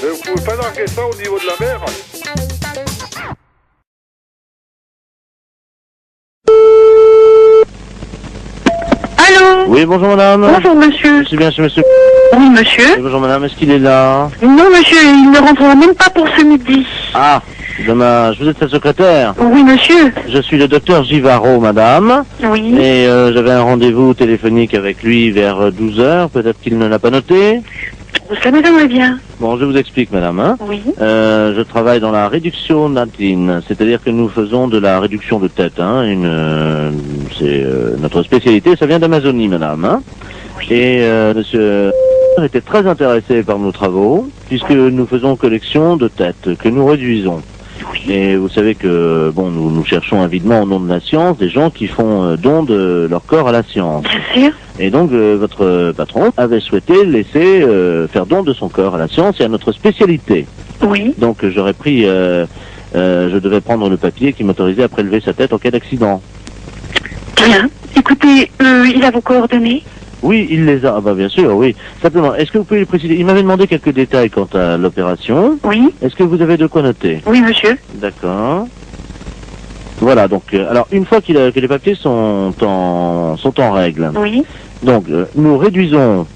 Mais vous pouvez pas larguer ça au niveau de la mer? Allô? Oui, bonjour madame. Bonjour monsieur. Je suis bien chez monsieur. Oui monsieur. Oui, bonjour madame, est-ce qu'il est là? Non monsieur, il ne rentrera même pas pour ce midi. Ah, dommage. Vous êtes sa secrétaire? Oui monsieur. Je suis le docteur Givaro, madame. Oui. Et j'avais un rendez-vous téléphonique avec lui vers 12h, peut-être qu'il ne l'a pas noté. Ça m'étonnerait bien. Bon, je vous explique, madame. Hein. Oui. Je travaille dans la réduction natine, c'est-à-dire que nous faisons de la réduction de tête. Hein, c'est notre spécialité, ça vient d'Amazonie, madame. Hein. Oui. Et monsieur était très intéressé par nos travaux, puisque nous faisons collection de têtes, que nous réduisons. Oui. Et vous savez que, bon, nous cherchons avidement au nom de la science des gens qui font don de leur corps à la science. Bien sûr. Et donc, votre patron avait souhaité laisser faire don de son corps à la science et à notre spécialité. Oui. Donc, j'aurais pris... je devais prendre le papier qui m'autorisait à prélever sa tête en cas d'accident. Bien. Écoutez, il a vos coordonnées? Oui, il les a. Ah bah bien sûr, oui. Simplement, est-ce que vous pouvez lui préciser? Il m'avait demandé quelques détails quant à l'opération. Oui. Est-ce que vous avez de quoi noter? Oui, monsieur. D'accord. Voilà, donc, alors, une fois que les papiers sont en règle. Oui. Donc, nous réduisons,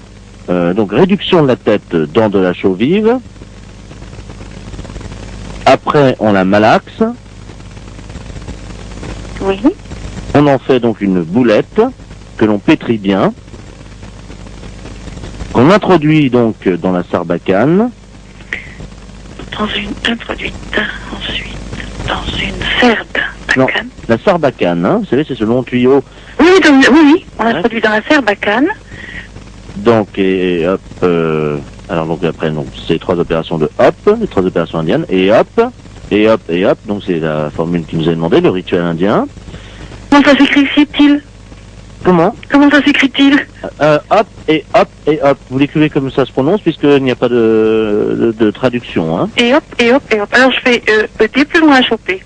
donc, réduction de la tête dans de la chaux vive. Après, on la malaxe. Oui. On en fait donc une boulette que l'on pétrit bien. Qu'on introduit donc dans la sarbacane. Introduite ensuite dans une sarbacane. Non, la sarbacane, hein, vous savez, c'est ce long tuyau. Oui, oui, on introduit dans la sarbacane. Donc, et hop, alors donc après, donc, c'est 3 opérations de hop, les 3 opérations indiennes, et hop, et hop, et hop, donc c'est la formule qui nous a demandé, le rituel indien. Comment ça s'écrit-il? Comment ça s'écrit-il? Hop et hop et hop. Vous l'écrivez comme ça se prononce puisqu'il n'y a pas de traduction. Hein. Et hop et hop et hop. Alors je fais ET plus loin HOP.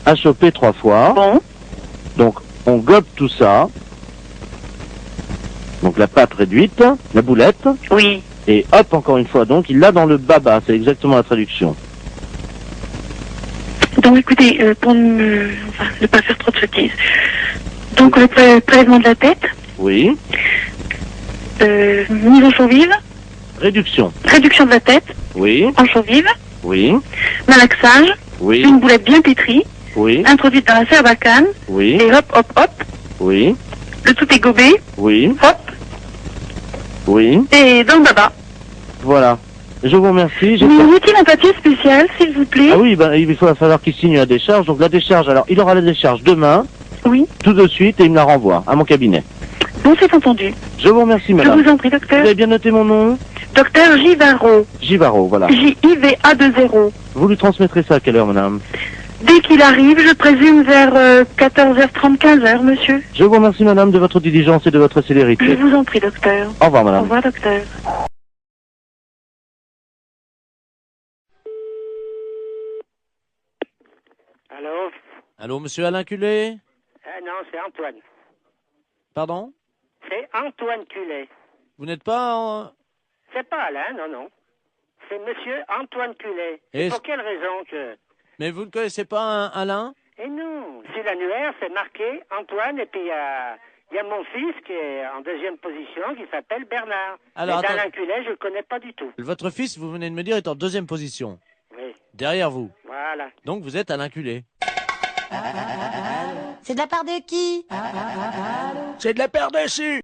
HOP 3 fois. Bon. Donc on gobe tout ça. Donc la pâte réduite, la boulette. Oui. Et hop encore une fois. Donc il l'a dans le baba. C'est exactement la traduction. Donc écoutez, pour ne pas faire trop de sottises. Donc le prélèvement de la tête. Oui. Mise en chaux vive. Réduction. Réduction de la tête. Oui. En chaux vive. Oui. Malaxage. Oui. Une boulette bien pétrie. Oui. Introduite dans la sarbacane. Oui. Et hop, hop, hop. Oui. Le tout est gobé. Oui. Hop. Oui. Et dans le baba. Voilà. Je vous remercie. Il nous faut-il un papier spécial, s'il vous plaît? Ah oui, ben, il va falloir qu'il signe la décharge. Donc la décharge, alors il aura la décharge demain. Oui. Tout de suite et il me la renvoie à mon cabinet. Bon, c'est entendu. Je vous remercie, madame. Je vous en prie, docteur. Vous avez bien noté mon nom? Docteur Givaro. Givaro, voilà. J-I-V-A-2-0. Vous lui transmettrez ça à quelle heure, madame? Dès qu'il arrive, je présume vers 14h30, 15h, monsieur. Je vous remercie, madame, de votre diligence et de votre célérité. Je vous en prie, docteur. Au revoir, madame. Au revoir, docteur. Allô? Allô, monsieur Alain Culé? Non, c'est Antoine. Pardon? C'est Antoine Culé. Vous n'êtes pas en... C'est pas Alain, non. C'est monsieur Antoine Culé. Et pour quelle raison que... Mais vous ne connaissez pas un Alain? Eh non, sur l'annuaire, c'est marqué Antoine, et puis il y a mon fils qui est en deuxième position, qui s'appelle Bernard. Alors, mais Alain Culé, je le connais pas du tout. Votre fils, vous venez de me dire, est en deuxième position. Oui. Derrière vous. Voilà. Donc vous êtes Alain Culé. C'est de la part de qui? C'est de la paire dessus.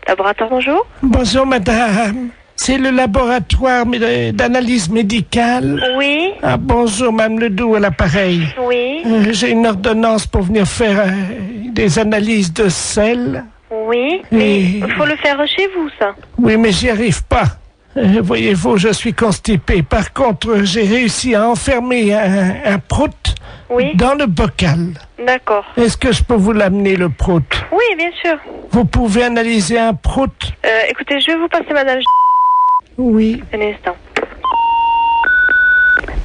Laboratoire, bonjour. Bonjour, madame. C'est le laboratoire d'analyse médicale. Oui. Ah, bonjour, Mme Ledoux à l'appareil. Oui. J'ai une ordonnance pour venir faire des analyses de sel. Oui. Mais il faut le faire chez vous, ça. Oui, mais j'y arrive pas. Voyez-vous, je suis constipé. Par contre, j'ai réussi à enfermer un prout dans le bocal. D'accord. Est-ce que je peux vous l'amener, le prout? Oui, bien sûr. Vous pouvez analyser un prout? Écoutez, je vais vous passer madame. Oui. Un instant.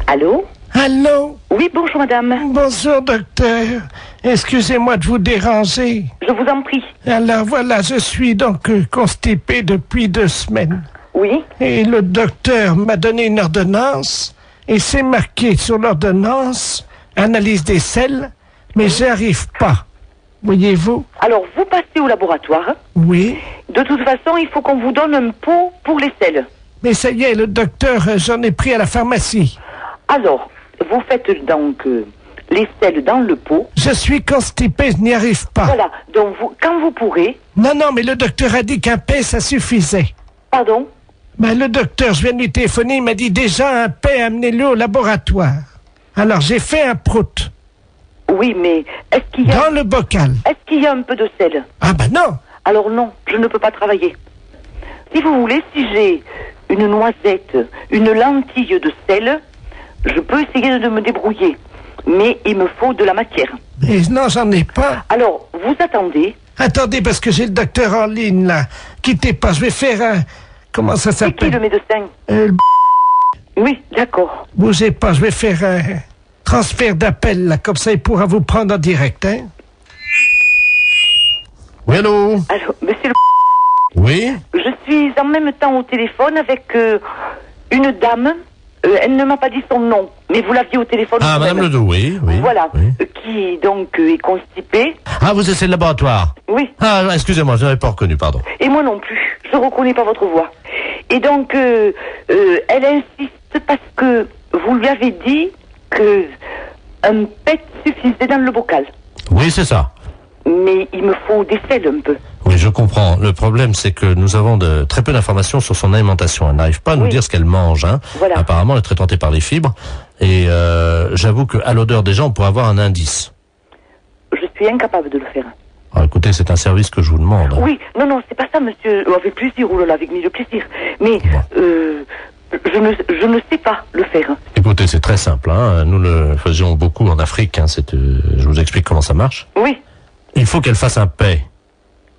Allô? Allô? Oui, bonjour madame. Bonjour docteur. Excusez-moi de vous déranger. Je vous en prie. Alors voilà, je suis donc constipé depuis 2 semaines. Oui. Et le docteur m'a donné une ordonnance et c'est marqué sur l'ordonnance analyse des selles, mais j'y arrive pas. Voyez-vous? Alors vous passez au laboratoire. Oui. De toute façon, il faut qu'on vous donne un pot pour les selles. Mais ça y est, le docteur, j'en ai pris à la pharmacie. Alors, vous faites donc les selles dans le pot. Je suis constipé, je n'y arrive pas. Voilà, donc quand vous pourrez... Non, mais le docteur a dit qu'un paix, ça suffisait. Pardon? Ben, le docteur, je viens de lui téléphoner, il m'a dit déjà un paix, amenez-le au laboratoire. Alors j'ai fait un prout. Oui, mais est-ce qu'il y a... Dans le bocal. Est-ce qu'il y a un peu de sel? Ah ben non. Alors non, je ne peux pas travailler. Si vous voulez, si j'ai une noisette, une lentille de sel, je peux essayer de me débrouiller. Mais il me faut de la matière. Mais non, j'en ai pas. Alors, vous attendez. Attendez, parce que j'ai le docteur en ligne, là. Quittez pas, je vais faire un... Comment ça s'appelle? C'est qui le médecin? Oui, d'accord. Bougez pas, je vais faire un transfert d'appel, là. Comme ça, il pourra vous prendre en direct, hein. Oui, allô? Allô, monsieur le... Oui? Je suis en même temps au téléphone avec une dame. Elle ne m'a pas dit son nom, mais vous l'aviez au téléphone. Ah, Madame Ledoux, oui. Voilà, oui. qui donc est constipée. Ah, vous êtes le laboratoire? Oui. Ah, excusez-moi, je n'avais pas reconnu, pardon. Et moi non plus, je ne reconnais pas votre voix. Et donc, elle insiste parce que vous lui avez dit que un pet suffisait dans le bocal. Oui, c'est ça. Mais il me faut des selles un peu. Oui, je comprends. Le problème, c'est que nous avons très peu d'informations sur son alimentation. Elle n'arrive pas à nous dire ce qu'elle mange. Hein. Voilà. Apparemment, elle est très tentée par les fibres. Et j'avoue qu'à l'odeur déjà, on pourrait avoir un indice. Je suis incapable de le faire. Alors, écoutez, c'est un service que je vous demande. Oui, non, c'est pas ça, monsieur. Avec plaisir, oh là là, avec mille plaisir. Mais je ne sais pas le faire. Écoutez, c'est très simple. Hein. Nous le faisions beaucoup en Afrique. Hein. Je vous explique comment ça marche. Oui. Il faut qu'elle fasse un paix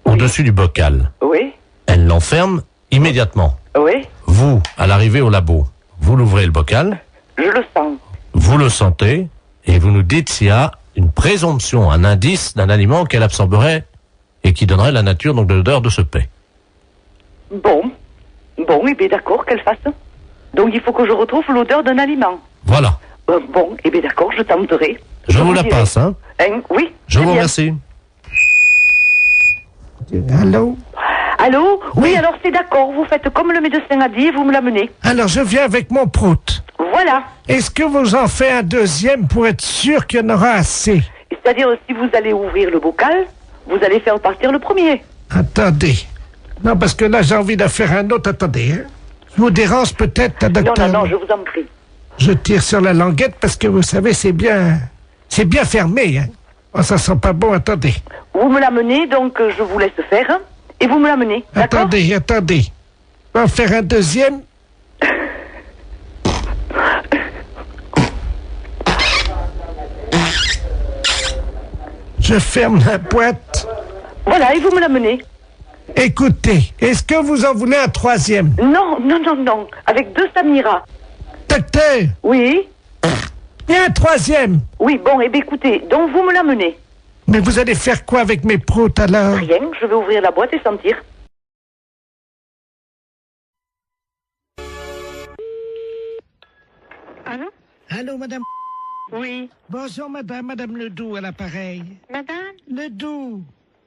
au-dessus du bocal. Oui. Elle l'enferme immédiatement. Oui. Vous, à l'arrivée au labo, vous l'ouvrez le bocal. Je le sens. Vous le sentez et vous nous dites s'il y a une présomption, un indice d'un aliment qu'elle absorberait et qui donnerait la nature donc de l'odeur de ce paix. Bon, et bien d'accord, qu'elle fasse. Donc il faut que je retrouve l'odeur d'un aliment. Voilà. Bon, et bien d'accord, je tenterai. Je vous la dirai. passe, hein. Oui. Je vous bien. remercie. Allô? Allô? Oui, alors c'est d'accord, vous faites comme le médecin a dit et vous me l'amenez. Alors, je viens avec mon prout. Voilà. Est-ce que vous en faites un deuxième pour être sûr qu'il y en aura assez? C'est-à-dire, si vous allez ouvrir le bocal, vous allez faire partir le premier. Attendez. Non, parce que là, j'ai envie d'en faire un autre. Attendez, hein. Je vous dérange peut-être, docteur? Non, je vous en prie. Je tire sur la languette parce que vous savez, c'est bien fermé, hein. Oh, ça sent pas bon, attendez. Vous me l'amenez, donc je vous laisse faire, hein, et vous me l'amenez, d'accord? Attendez. On va en faire un deuxième. Je ferme la boîte. Voilà, et vous me l'amenez. Écoutez, est-ce que vous en voulez un troisième? Non, avec 2 Samira. Docteur? Oui? Et un troisième? Oui, bon, et bien écoutez, donc vous me l'amenez. Mais vous allez faire quoi avec mes proutes alors? Rien, je vais ouvrir la boîte et sentir. Allô? Allô, madame? Oui. Bonjour, madame Ledoux à l'appareil. Madame? Ledoux.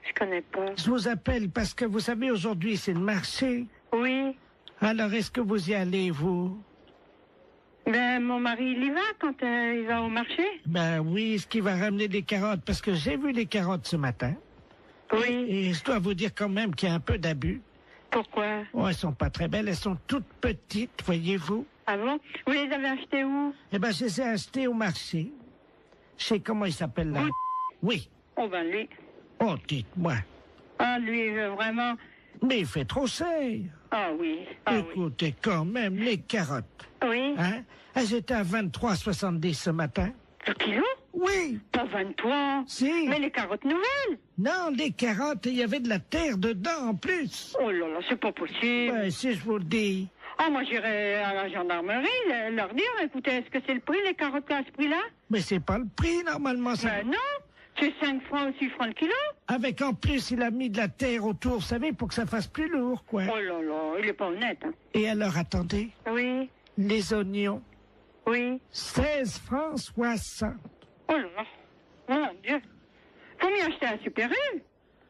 Je connais pas. Je vous appelle parce que vous savez, aujourd'hui, c'est le marché. Oui. Alors, est-ce que vous y allez, vous? Ben, mon mari, il y va quand il va au marché? Ben oui, est-ce qu'il va ramener des carottes? Parce que j'ai vu les carottes ce matin. Oui. Et je dois vous dire quand même qu'il y a un peu d'abus. Pourquoi? Oh, elles sont pas très belles, elles sont toutes petites, voyez-vous. Ah bon? Vous les avez achetées où? Eh ben, je les ai achetées au marché. Je sais comment il s'appelle là. Oui. Oh ben lui. Oh, dites-moi. Ah, lui, vraiment... Mais il fait trop cher. Ah oui. Écoutez, quand même, les carottes. Oui. Hein? Elles étaient à 23,70 ce matin. Le kilo? Oui. Pas 23. Si. Mais les carottes nouvelles? Non, les carottes, il y avait de la terre dedans en plus. Oh là là, c'est pas possible. Ouais, si je vous le dis. Ah, moi, j'irai à la gendarmerie leur dire, écoutez, est-ce que c'est le prix, les carottes à ce prix-là? Mais c'est pas le prix, normalement. Ça... Ben non. C'est 5 francs ou 6 francs le kilo. Avec en plus, il a mis de la terre autour, vous savez, pour que ça fasse plus lourd, quoi. Oh là là, il est pas honnête, hein. Et alors, attendez. Oui. Les oignons. Oui. 16 francs 60. Oh là là. Mon Dieu. Faut m'y acheter un Super U.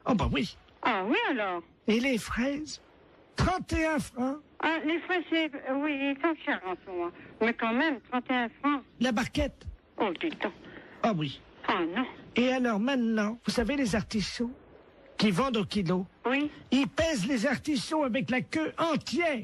Oh bah oui. Ah oui, alors. Et les fraises? 31 francs. Ah, les fraises, oui, ils sont chers en ce moment. Mais quand même, 31 francs. La barquette? Oh, dis donc. Ah oui. Ah non. Et alors maintenant, vous savez les artichauts qui vendent au kilo? Oui. Ils pèsent les artichauts avec la queue entière.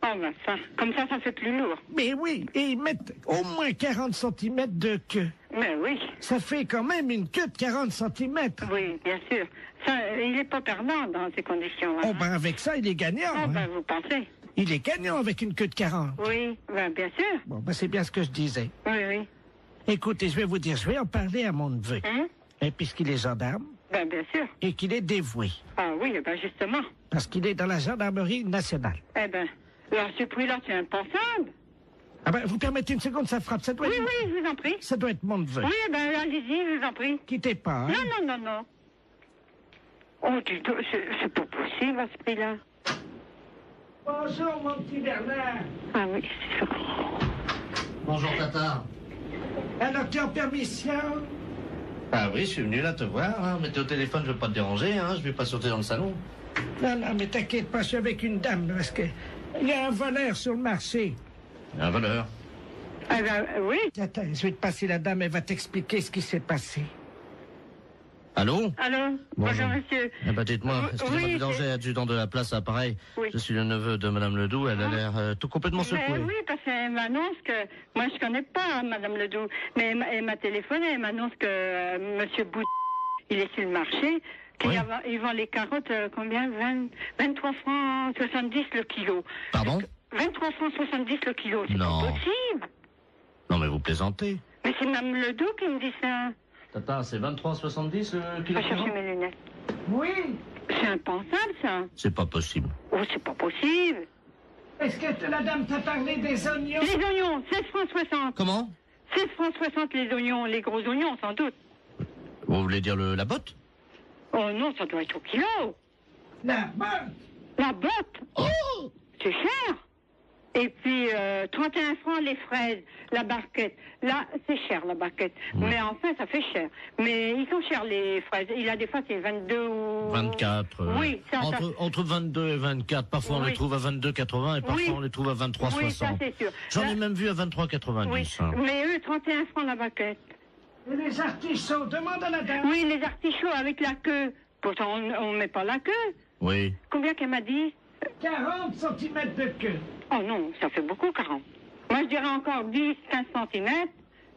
Oh ben ça, comme ça fait plus lourd. Mais oui, et ils mettent au moins 40 cm de queue. Mais oui. Ça fait quand même une queue de 40 cm. Oui, bien sûr. Ça, il n'est pas perdant dans ces conditions-là. Oh ben avec ça, il est gagnant. Oh ben vous pensez? Il est gagnant avec une queue de 40. Oui, ben bien sûr. Bon, ben c'est bien ce que je disais. Oui, oui. Écoutez, je vais vous dire, je vais en parler à mon neveu. Et puisqu'il est gendarme. Ben bien sûr. Et qu'il est dévoué. Ah oui, ben justement. Parce qu'il est dans la gendarmerie nationale. Eh ben, à ce prix-là, c'est impensable. Ah ben, vous permettez une seconde, ça frappe. Ça doit Oui, être... oui, je vous en prie. Ça doit être mon neveu. Oui, ben allez-y, je vous en prie. Quittez pas, hein. Non. Oh, dis donc, c'est pas possible à ce prix-là. Bonjour, mon petit Bernard. Ah oui, c'est ça. Bonjour, Tata. Alors, tu as permission? Ah oui, je suis venu là te voir, hein. Mais t'es au téléphone, je veux pas te déranger, hein. Je vais pas sauter dans le salon. Non, non, mais t'inquiète pas, je suis avec une dame, parce que il y a un voleur sur le marché. Un voleur. Ah ben, oui. Attends, je vais te passer la dame, elle va t'expliquer ce qui s'est passé. Allô? Allô? Bonjour, monsieur. Eh ben, dites-moi, excusez-moi oui, du danger, adjudant de la place à Pareil. Oui. Je suis le neveu de Madame Ledoux, elle a l'air tout complètement secouée. Mais oui, parce qu'elle m'annonce que... Moi, je connais pas Madame Ledoux, mais elle m'a téléphoné, elle m'annonce que Monsieur Bout, il est sur le marché, qu'il vend les carottes, combien? 23 francs 70 le kilo. Pardon? 23 francs 70 le kilo, c'est Non. pas possible. Non, mais vous plaisantez. Mais c'est Mme Ledoux qui me dit ça. Tata, c'est 23,70 le Je vais chercher mes lunettes. Oui. C'est impensable, ça. C'est pas possible. Oh, c'est pas possible. Est-ce que la dame t'a parlé des oignons? Les oignons, 16 francs 60. Comment? 16 francs 60 les oignons, les gros oignons, sans doute. Vous voulez dire la botte? Oh non, ça doit être au kilo. La botte? La botte? Oh! C'est cher. Et puis, 31 francs les fraises, la barquette. Là, c'est cher, la barquette. Mais enfin, ça fait cher. Mais ils sont chers, les fraises. Il a des fois, c'est 22 ou... 24. Oui, ça... Entre 22 et 24. Parfois, on les trouve à 22,80 et parfois, on les trouve à 23,60. Oui, ça, c'est sûr. J'en ai même vu à 23,90. Oui, mais eux, 31 francs la barquette. Et les artichauts, demande à la dame. Oui, les artichauts avec la queue. Pourtant, on ne met pas la queue. Oui. Combien qu'elle m'a dit? 40 cm de queue. Oh non, ça fait beaucoup, 40. Moi, je dirais encore 10, 15 cm.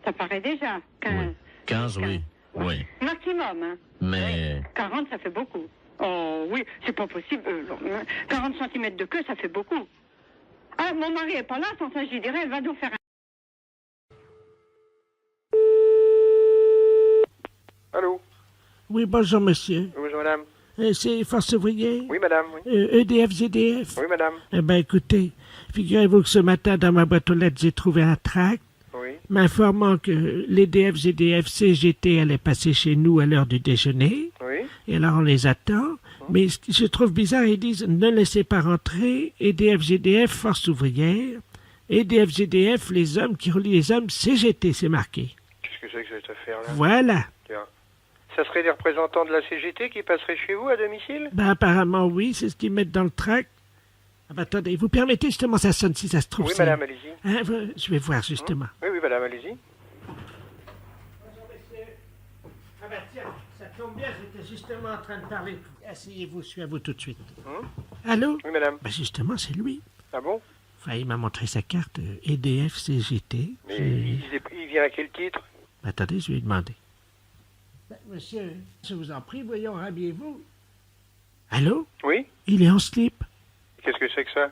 Ça paraît déjà. 15. Oui. 15, oui. Oui. Maximum, hein. Mais... 40, ça fait beaucoup. Oh oui, c'est pas possible. 40 cm de queue, ça fait beaucoup. Ah, mon mari est pas là, sans ça, je lui dirais, va donc faire un... Allô? Oui, bonjour, monsieur. Bonjour, madame. C'est Force ouvrière? Oui, madame. Oui, EDF, ZDF? oui madame. Eh bien, écoutez, figurez-vous que ce matin, dans ma boîte aux lettres, j'ai trouvé un tract Oui. m'informant que l'EDF, ZDF, CGT allait passer chez nous à l'heure du déjeuner. Oui. Et alors, on les attend. Mais ce que je trouve bizarre, ils disent « Ne laissez pas rentrer, EDF, ZDF, Force ouvrière. EDF, ZDF, les hommes qui relient les hommes, CGT, c'est marqué. » Qu'est-ce que c'est que cette affaire-là? Voilà. Tiens. Ça serait des représentants de la CGT qui passeraient chez vous à domicile? Ben, apparemment, oui, c'est ce qu'ils mettent dans le tract. Ah ben, attendez, vous permettez justement, ça sonne si ça se trouve. Oui, c'est- madame, allez-y. Hein, je vais voir justement. Oui, oui, madame, allez-y. Bonjour, monsieur. Ah ben tiens, ça tombe bien, j'étais justement en train de parler. Asseyez-vous, je suis à vous tout de suite. Allô? Oui, madame. Ben justement, c'est lui. Ah bon? Enfin, il m'a montré sa carte EDF CGT. Mais il vient à quel titre? Ben, attendez, je vais lui demander. Ben, monsieur, je vous en prie, voyons, rhabillez-vous. Allô? Oui? Il est en slip. Qu'est-ce que c'est que ça?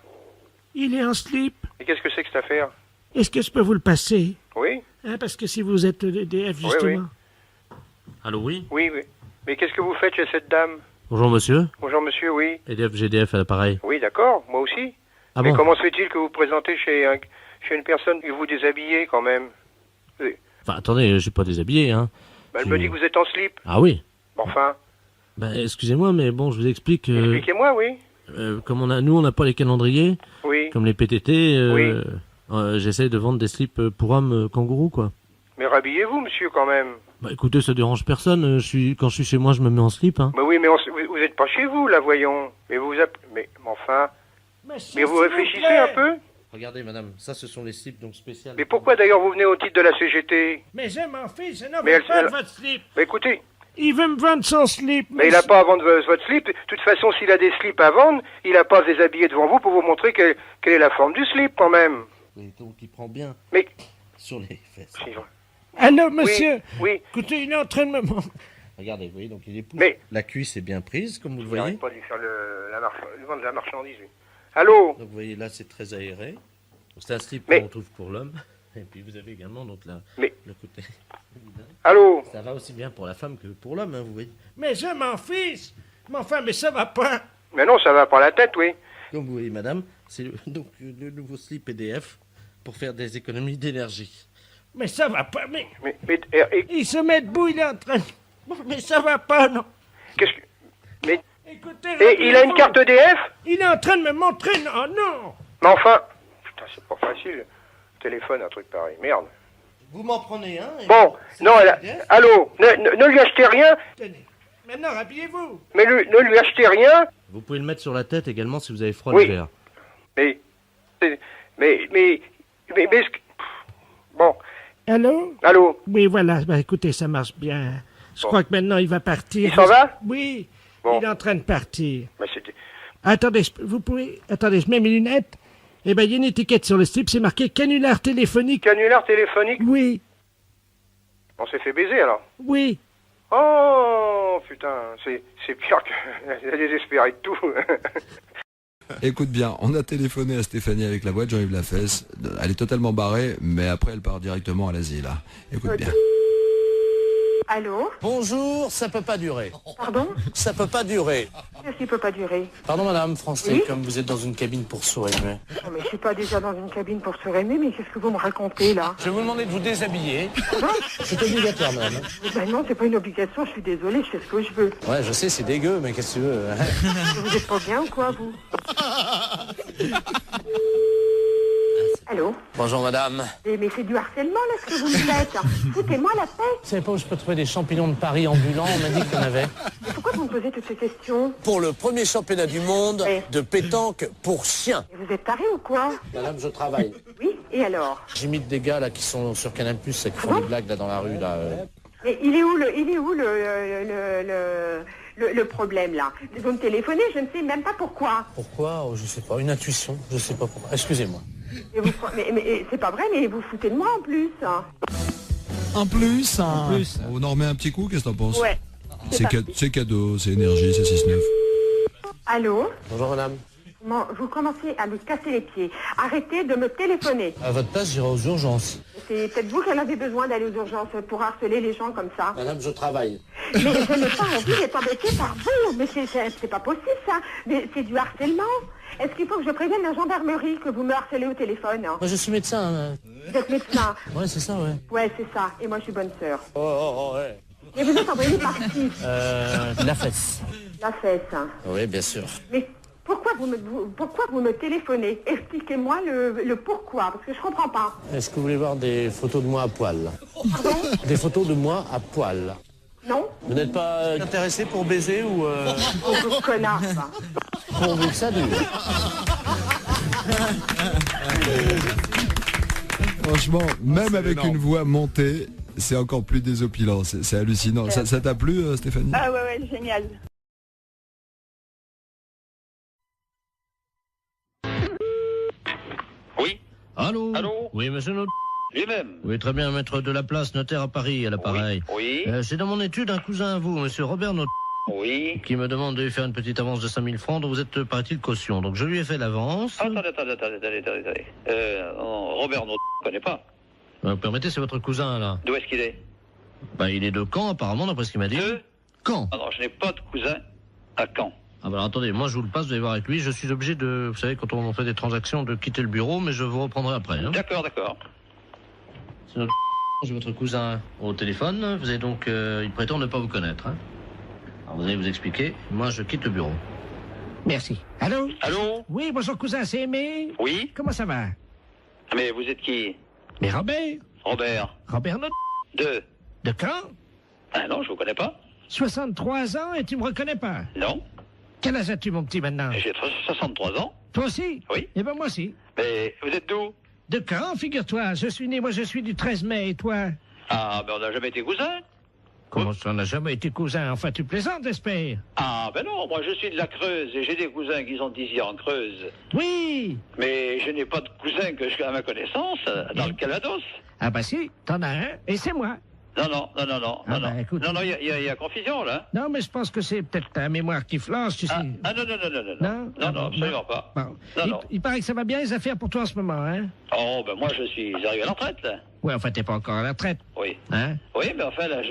Il est en slip. Et qu'est-ce que c'est que cette affaire? Est-ce que je peux vous le passer? Oui? Hein, parce que si vous êtes EDF, Oui, justement. Allô, oui? Oui, oui. Mais qu'est-ce que vous faites chez cette dame? Bonjour, monsieur. Bonjour, monsieur, oui. EDF, GDF à l'appareil. Oui, d'accord, moi aussi. Ah Mais bon? comment se fait-il que vous vous présentez chez une personne et vous déshabillez quand même? Oui. Enfin, attendez, je suis pas déshabillé, hein. Ben, elle me dit que vous êtes en slip. Ah oui? Enfin, Ben, excusez-moi, mais bon, je vous explique... expliquez-moi, oui. Comme nous, on n'a pas les calendriers, Oui. comme les PTT, Oui. j'essaie de vendre des slips pour hommes kangourous, quoi. Mais rhabillez-vous, monsieur, quand même. Bah écoutez, ça dérange personne, quand je suis chez moi, je me mets en slip, hein. Mais oui, mais vous êtes pas chez vous, là, voyons. Mais vous mais enfin... Monsieur, Mais vous s'il vous réfléchissez plaît. un peu? Regardez, madame, ça, ce sont les slips, donc spéciales. Mais pourquoi, d'ailleurs, vous venez au titre de la CGT? Mais je m'en fiche, je n'en Mais veux pas elle- de votre slip. Mais écoutez, Il veut me vendre son slip. mais il n'a pas à vendre votre slip. De toute façon, s'il a des slips à vendre, il n'a pas à se déshabiller devant vous pour vous montrer quelle est la forme du slip, quand même. Oui, donc il prend bien Mais... sur les fesses. Allô, monsieur? Oui. Écoutez, il est en train de me montrer. Regardez, vous voyez, donc il épouse. Mais- La cuisse est bien prise, comme vous le Il voyez. n'arrête pas de lui faire le vendre de la marchandise, lui. Allô? Donc vous voyez, là, c'est très aéré. Donc, c'est un slip Mais- qu'on trouve pour l'homme. Et puis vous avez également donc Mais- le côté. Allô? Ça va aussi bien pour la femme que pour l'homme, hein, vous voyez. Mais je m'en fiche. Mais enfin, mais ça va pas. Mais non, ça va par la tête, oui. Donc vous voyez, madame, c'est donc le nouveau slip EDF pour faire des économies d'énergie. Mais ça va pas, mais... Mais Il se met debout, il est en train de... Mais ça va pas, non. qu'est-ce que... Mais... Écoutez, Et il a une carte EDF? Il est en train de me montrer... Oh non. Mais enfin... Putain, c'est pas facile. Téléphone, un truc pareil. Merde. Vous m'en prenez un. Bon, non, allô, ne lui achetez rien. Tenez. Maintenant, habillez-vous. Mais ne lui achetez rien. Vous pouvez le mettre sur la tête également si vous avez froid Oui. l'hiver. Mais... Bon. Allô? Allô? Oui, voilà. Ben, écoutez, ça marche bien. Je crois que maintenant, il va partir. Il s'en va? Oui. Bon. Il est en train de partir. Mais c'était... Attendez, vous pouvez... Attendez, je mets mes lunettes. Eh ben, il y a une étiquette sur le slip, c'est marqué canular téléphonique. Canular téléphonique? Oui. On s'est fait baiser, alors? Oui. Oh, putain, c'est pire que... Il a désespéré de tout. Écoute bien, on a téléphoné à Stéphanie avec la boîte Jean-Yves Lafesse. Elle est totalement barrée, mais après elle part directement à l'asile. Écoute bien. Allô? Bonjour, ça peut pas durer. Pardon? Ça peut pas durer. Qu'est-ce qui peut pas durer? Pardon madame, Français, Oui comme vous êtes dans une cabine pour sourds aimer. Non, mais je suis pas déjà dans une cabine pour se aimer, mais qu'est-ce que vous me racontez, là? Je vais vous demander de vous déshabiller. Pardon? C'est obligatoire madame. Ben non, c'est pas une obligation, je suis désolée, je fais ce que je veux. Ouais, je sais, c'est dégueu, mais qu'est-ce que tu veux? Vous êtes pas bien ou quoi, vous? Allô? Bonjour madame. Mais c'est du harcèlement, là, ce que vous me faites. Foutez-moi la paix. Vous savez pas où je peux trouver des champignons de Paris ambulants? On m'a dit qu'il y en avait. Mais pourquoi vous me posez toutes ces questions? Pour le premier championnat du monde de pétanque pour chiens. Et vous êtes taré ou quoi? Madame, je travaille. Oui, et alors? J'imite des gars là qui sont sur Canal+, qui font des blagues là dans la rue là. Mais il est où le problème, là? Vous me téléphonez, je ne sais même pas pourquoi. Pourquoi? Je sais pas, une intuition, je sais pas pourquoi. Excusez-moi. Mais c'est pas vrai, mais vous foutez de moi en plus. En plus, on en remet un petit coup, qu'est-ce que t'en penses? Ouais. C'est cadeau, c'est énergie, c'est 6-9. Allô? Bonjour madame. Vous commencez à me casser les pieds. Arrêtez de me téléphoner. À votre place, j'irai aux urgences. C'est peut-être vous qui en avez besoin d'aller aux urgences pour harceler les gens comme ça. Madame, je travaille. Mais je n'ai pas envie d'être embêtée par vous. Mais c'est pas possible, ça. Mais c'est du harcèlement. Est-ce qu'il faut que je prévienne la gendarmerie que vous me harcelez au téléphone? Moi, je suis médecin. Vous êtes médecin? Ouais, c'est ça, ouais. Ouais, c'est ça. Et moi, je suis bonne sœur. Oh, ouais. Et vous êtes envoyé par qui? La fesse. La fesse. Oui, bien sûr. Mais pourquoi vous me téléphonez? Expliquez-moi le pourquoi, parce que je comprends pas. Est-ce que vous voulez voir des photos de moi à poil? Pardon? Des photos de moi à poil. Non? Vous n'êtes pas intéressé pour baiser ou... Oh, connard, ça. Pourvu que ça dure. Franchement, même avec une voix montée, c'est encore plus désopilant, c'est hallucinant. Ça t'a plu, Stéphanie? Ah ouais, génial. Oui. Allô? Oui, monsieur Not. Lui-même. Oui, très bien, maître de la place, notaire à Paris, à l'appareil. Oui. C'est dans mon étude un cousin à vous, monsieur Robert Not. Oui. Qui me demande de lui faire une petite avance de 5000 francs, dont vous êtes, paraît-il, caution. Donc je lui ai fait l'avance. Attendez. Robert, non, je ne connais pas. Vous permettez, c'est votre cousin, là. D'où est-ce qu'il est? Bah, il est de Caen, apparemment, d'après ce qu'il m'a dit. De Caen. Alors, je n'ai pas de cousin à Caen. Ah bah alors, attendez, moi je vous le passe, vous allez voir avec lui. Je suis obligé de, vous savez, quand on fait des transactions, de quitter le bureau, mais je vous reprendrai après. Hein. D'accord. C'est notre... J'ai votre cousin au téléphone. Vous avez donc... il prétend ne pas vous connaître. Hein. Alors, vous allez vous expliquer. Moi, je quitte le bureau. Merci. Allô? Allô? Oui, bonjour cousin, c'est Aimé? Oui? Comment ça va? Mais vous êtes qui? Mais Robert. Robert Not. De Caen? Ah non, je vous connais pas. 63 ans et tu me reconnais pas? Non. Quel âge as-tu, mon petit, maintenant? J'ai 63 ans. Toi aussi? Oui. Eh ben moi aussi. Mais vous êtes d'où? De Caen, figure-toi. Je suis du 13 mai, et toi? Ah, ben on n'a jamais été cousins. Comment ça, on n'a jamais été cousin? Enfin, tu plaisantes, j'espère. Ah, ben non, moi je suis de la Creuse et j'ai des cousins qui sont ici en Creuse. Oui. Mais je n'ai pas de cousins à ma connaissance dans le Calvados. Ah bah si, t'en as un, et c'est moi. Non. Écoute, non, il y a confusion, là. Non, mais je pense que c'est peut-être ta mémoire qui flanche, tu sais. Non, absolument pas. Bon. Non. Il paraît que ça va bien, les affaires pour toi en ce moment, hein? Oh, ben moi, je suis arrivé à la retraite, là. Ouais, enfin, t'es pas encore à la retraite. Oui. Hein? Oui, mais enfin, là,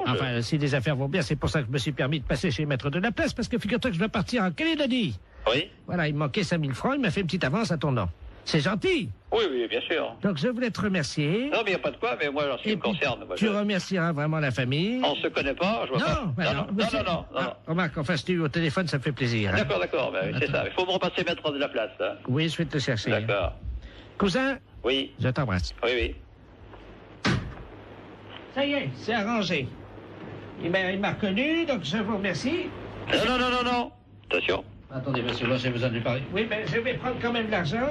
Enfin, si les affaires vont bien, c'est pour ça que je me suis permis de passer chez Maître de la Place, parce que figure-toi que je dois partir en Calédonie. Oui. Voilà, il me manquait 5000 francs, il m'a fait une petite avance à ton nom. C'est gentil. Oui, oui, bien sûr. Donc je voulais te remercier. Non, mais il n'y a pas de quoi, mais moi, en ce qui me concerne... Moi, Tu remercieras vraiment la famille. On se connaît pas, je vois pas. Non. Remarque, enfin, si tu es au téléphone, ça me fait plaisir. Hein. D'accord, ben, c'est ça. Il faut me repasser mettre de la place. Hein. Oui, je vais te chercher. D'accord. Cousin? Oui. Je t'embrasse. Oui. Ça y est, c'est arrangé. Il m'a reconnu, donc je vous remercie. Non. Attention. Attendez, monsieur, moi j'ai besoin de lui parler. Oui, mais je vais prendre quand même l'argent.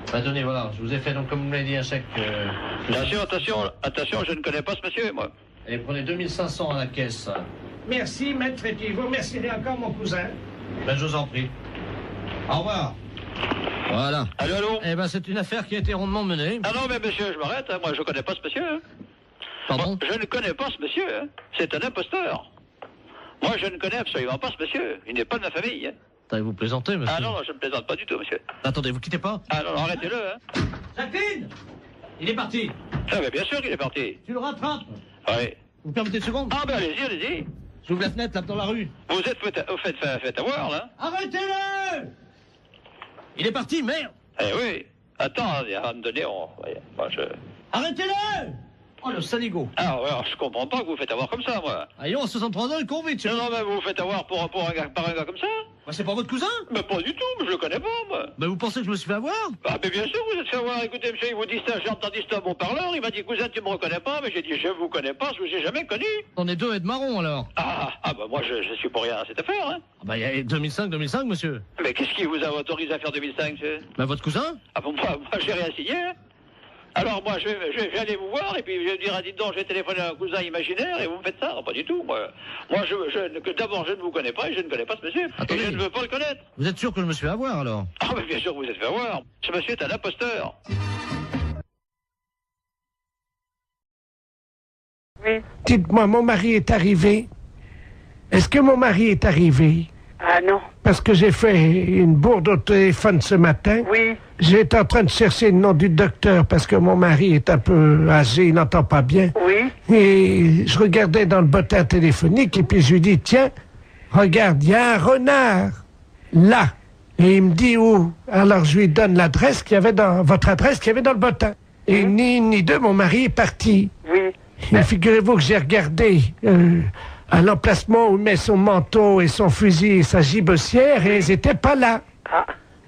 Tenez, voilà, je vous ai fait, donc, comme vous m'avez dit, un chèque... Attention, je ne connais pas ce monsieur, moi. Et prenez 2500 à la caisse. Merci, maître, et puis vous remercierez encore mon cousin. Ben, je vous en prie. Au revoir. Voilà. Allô? Eh ben, c'est une affaire qui a été rondement menée. Ah non, mais monsieur, je m'arrête, hein. Moi, je ne connais pas ce monsieur. Hein. Pardon? Moi, je ne connais pas ce monsieur, hein. C'est un imposteur. Moi, je ne connais absolument pas ce monsieur. Il n'est pas de ma famille, hein. Vous plaisantez, monsieur? Ah non, je ne plaisante pas du tout, monsieur. Attendez, vous quittez pas? Ah non, arrêtez-le, hein. Jacqueline! Il est parti. Ah, mais bien sûr qu'il est parti. Tu le rattrapes? Oui. Vous permettez une seconde? Ah, ben allez-y. J'ouvre la fenêtre, là, dans la rue. Vous êtes fait avoir, là. Arrêtez-le! Il est parti, merde! Eh oui. Attends, à un moment donné, Arrêtez-le! Oh, le saligo. Ah, ouais, alors, je comprends pas que vous faites avoir comme ça, moi. Allons, à 63 ans, il court vite. Non, mais vous vous faites avoir par un gars comme ça? Bah, c'est pas votre cousin? Mais pas du tout, mais je le connais pas, moi. Bah, vous pensez que je me suis fait avoir? Ah, mais bien sûr, vous êtes fait avoir. Écoutez, monsieur, il vous dit ça, j'ai entendu ça à mon parleur. Il m'a dit, cousin, tu me reconnais pas? Mais j'ai dit, je vous connais pas, je vous ai jamais connu. On est deux et de marron, alors. Ah, bah, moi, je suis pour rien à cette affaire, hein. Ah, bah, il y a 2005, monsieur. Mais qu'est-ce qui vous a autorisé à faire 2005, monsieur? Bah, votre cousin? Ah, bon, moi, j'ai rien signé, hein. Alors moi, je vais aller vous voir et puis je vais dire, dites donc, j'ai téléphoné à un cousin imaginaire et vous me faites ça. Non, pas du tout, moi. Moi, d'abord, je ne vous connais pas et je ne connais pas ce monsieur. Attendez. Et je ne veux pas le connaître. Vous êtes sûr que je me suis fait avoir, alors? Ah, mais bien sûr que vous êtes fait avoir. Ce monsieur est un imposteur. Oui. Dites-moi, mon mari est arrivé. Est-ce que mon mari est arrivé? Ah non. Parce que j'ai fait une bourde au téléphone ce matin. Oui. J'étais en train de chercher le nom du docteur parce que mon mari est un peu âgé, il n'entend pas bien. Oui. Et je regardais dans le bottin téléphonique et puis je lui dis, tiens, regarde, il y a un renard là. Et il me dit où? Alors je lui donne l'adresse qu'il y avait dans votre adresse qu'il y avait dans le bottin. Et ni une ni deux, mon mari est parti. Oui. Et figurez-vous que j'ai regardé à l'emplacement où il met son manteau et son fusil et sa gibecière et ils n'étaient pas là. Ah.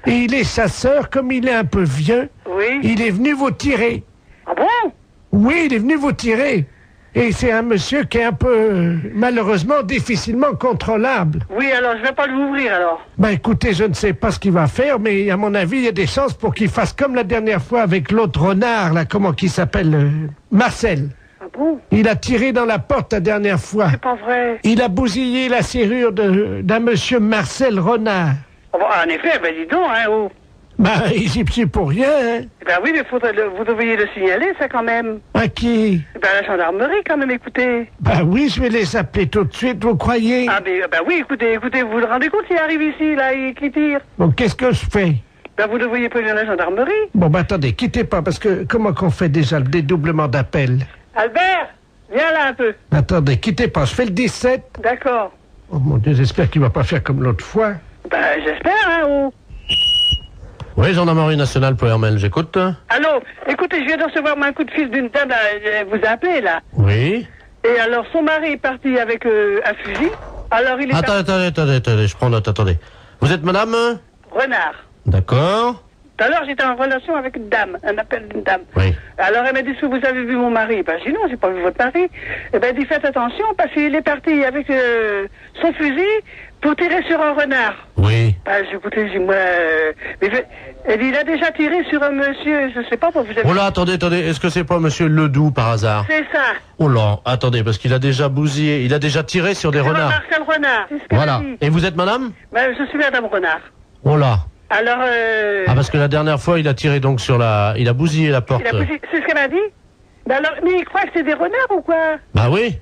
Et il est chasseur, comme il est un peu vieux, oui. Il est venu vous tirer. Ah bon? Oui, il est venu vous tirer. Et c'est un monsieur qui est un peu, malheureusement, difficilement contrôlable. Oui, alors je vais pas l'ouvrir alors. Ben écoutez, je ne sais pas ce qu'il va faire, mais à mon avis, il y a des chances pour qu'il fasse comme la dernière fois avec l'autre renard, là, comment qu'il s'appelle, Marcel. Ah bon? Il a tiré dans la porte la dernière fois. C'est pas vrai. Il a bousillé la serrure d'un monsieur Marcel Renard. Oh, bon, en effet, ben dis donc, hein, oh. Ben, il s'y plie pour rien, hein. Ben oui, mais vous devriez le signaler, ça, quand même. À qui? Ben, à la gendarmerie, quand même, écoutez. Ben oui, je vais les appeler tout de suite, vous croyez? Ah, ben oui, écoutez, vous vous rendez compte s'il arrive ici, là, et qu'il tire? Bon, qu'est-ce que je fais? Ben, vous devriez prévenir la gendarmerie. Bon, ben attendez, quittez pas, parce que comment qu'on fait déjà le dédoublement d'appel? Albert, viens là un peu. Attendez, quittez pas, je fais le 17. D'accord. Oh mon Dieu, j'espère qu'il va pas faire comme l'autre fois. Ben, j'espère, hein, oh. Oui, gendarmerie nationale pour Hermel, j'écoute. Allô, écoutez, je viens de recevoir un coup de fil d'une dame, elle vous a appelé, là. Oui. Et alors, son mari est parti avec un fusil. Alors, il est Attendez, je prends note, attendez. Vous êtes madame? Renard. D'accord. Tout à l'heure, j'étais en relation avec une dame, un appel d'une dame. Oui. Alors, elle m'a dit, est-ce que vous avez vu mon mari? Ben, j'ai dit, non, j'ai pas vu votre mari. Eh ben, elle dit, faites attention, parce qu'il est parti avec son fusil pour tirer sur un renard. Oui. Ben, écoutez, j'ai moi... elle dit, il a déjà tiré sur un monsieur, je sais pas, vous avez... Oh là, attendez, est-ce que c'est pas monsieur Ledoux, par hasard? C'est ça. Oh là, attendez, parce qu'il a déjà bousillé, il a déjà tiré sur des renards. Marcel Renard, c'est ce qu'elle Voilà. a dit. Et vous êtes madame? Ben, je suis madame Renard. Oh là. Alors, Ah, parce que la dernière fois, il a tiré donc sur la... Il a bousillé la porte. C'est ce qu'elle m'a dit? Ben alors, mais il croit que c'est des renards ou quoi? Bah oui.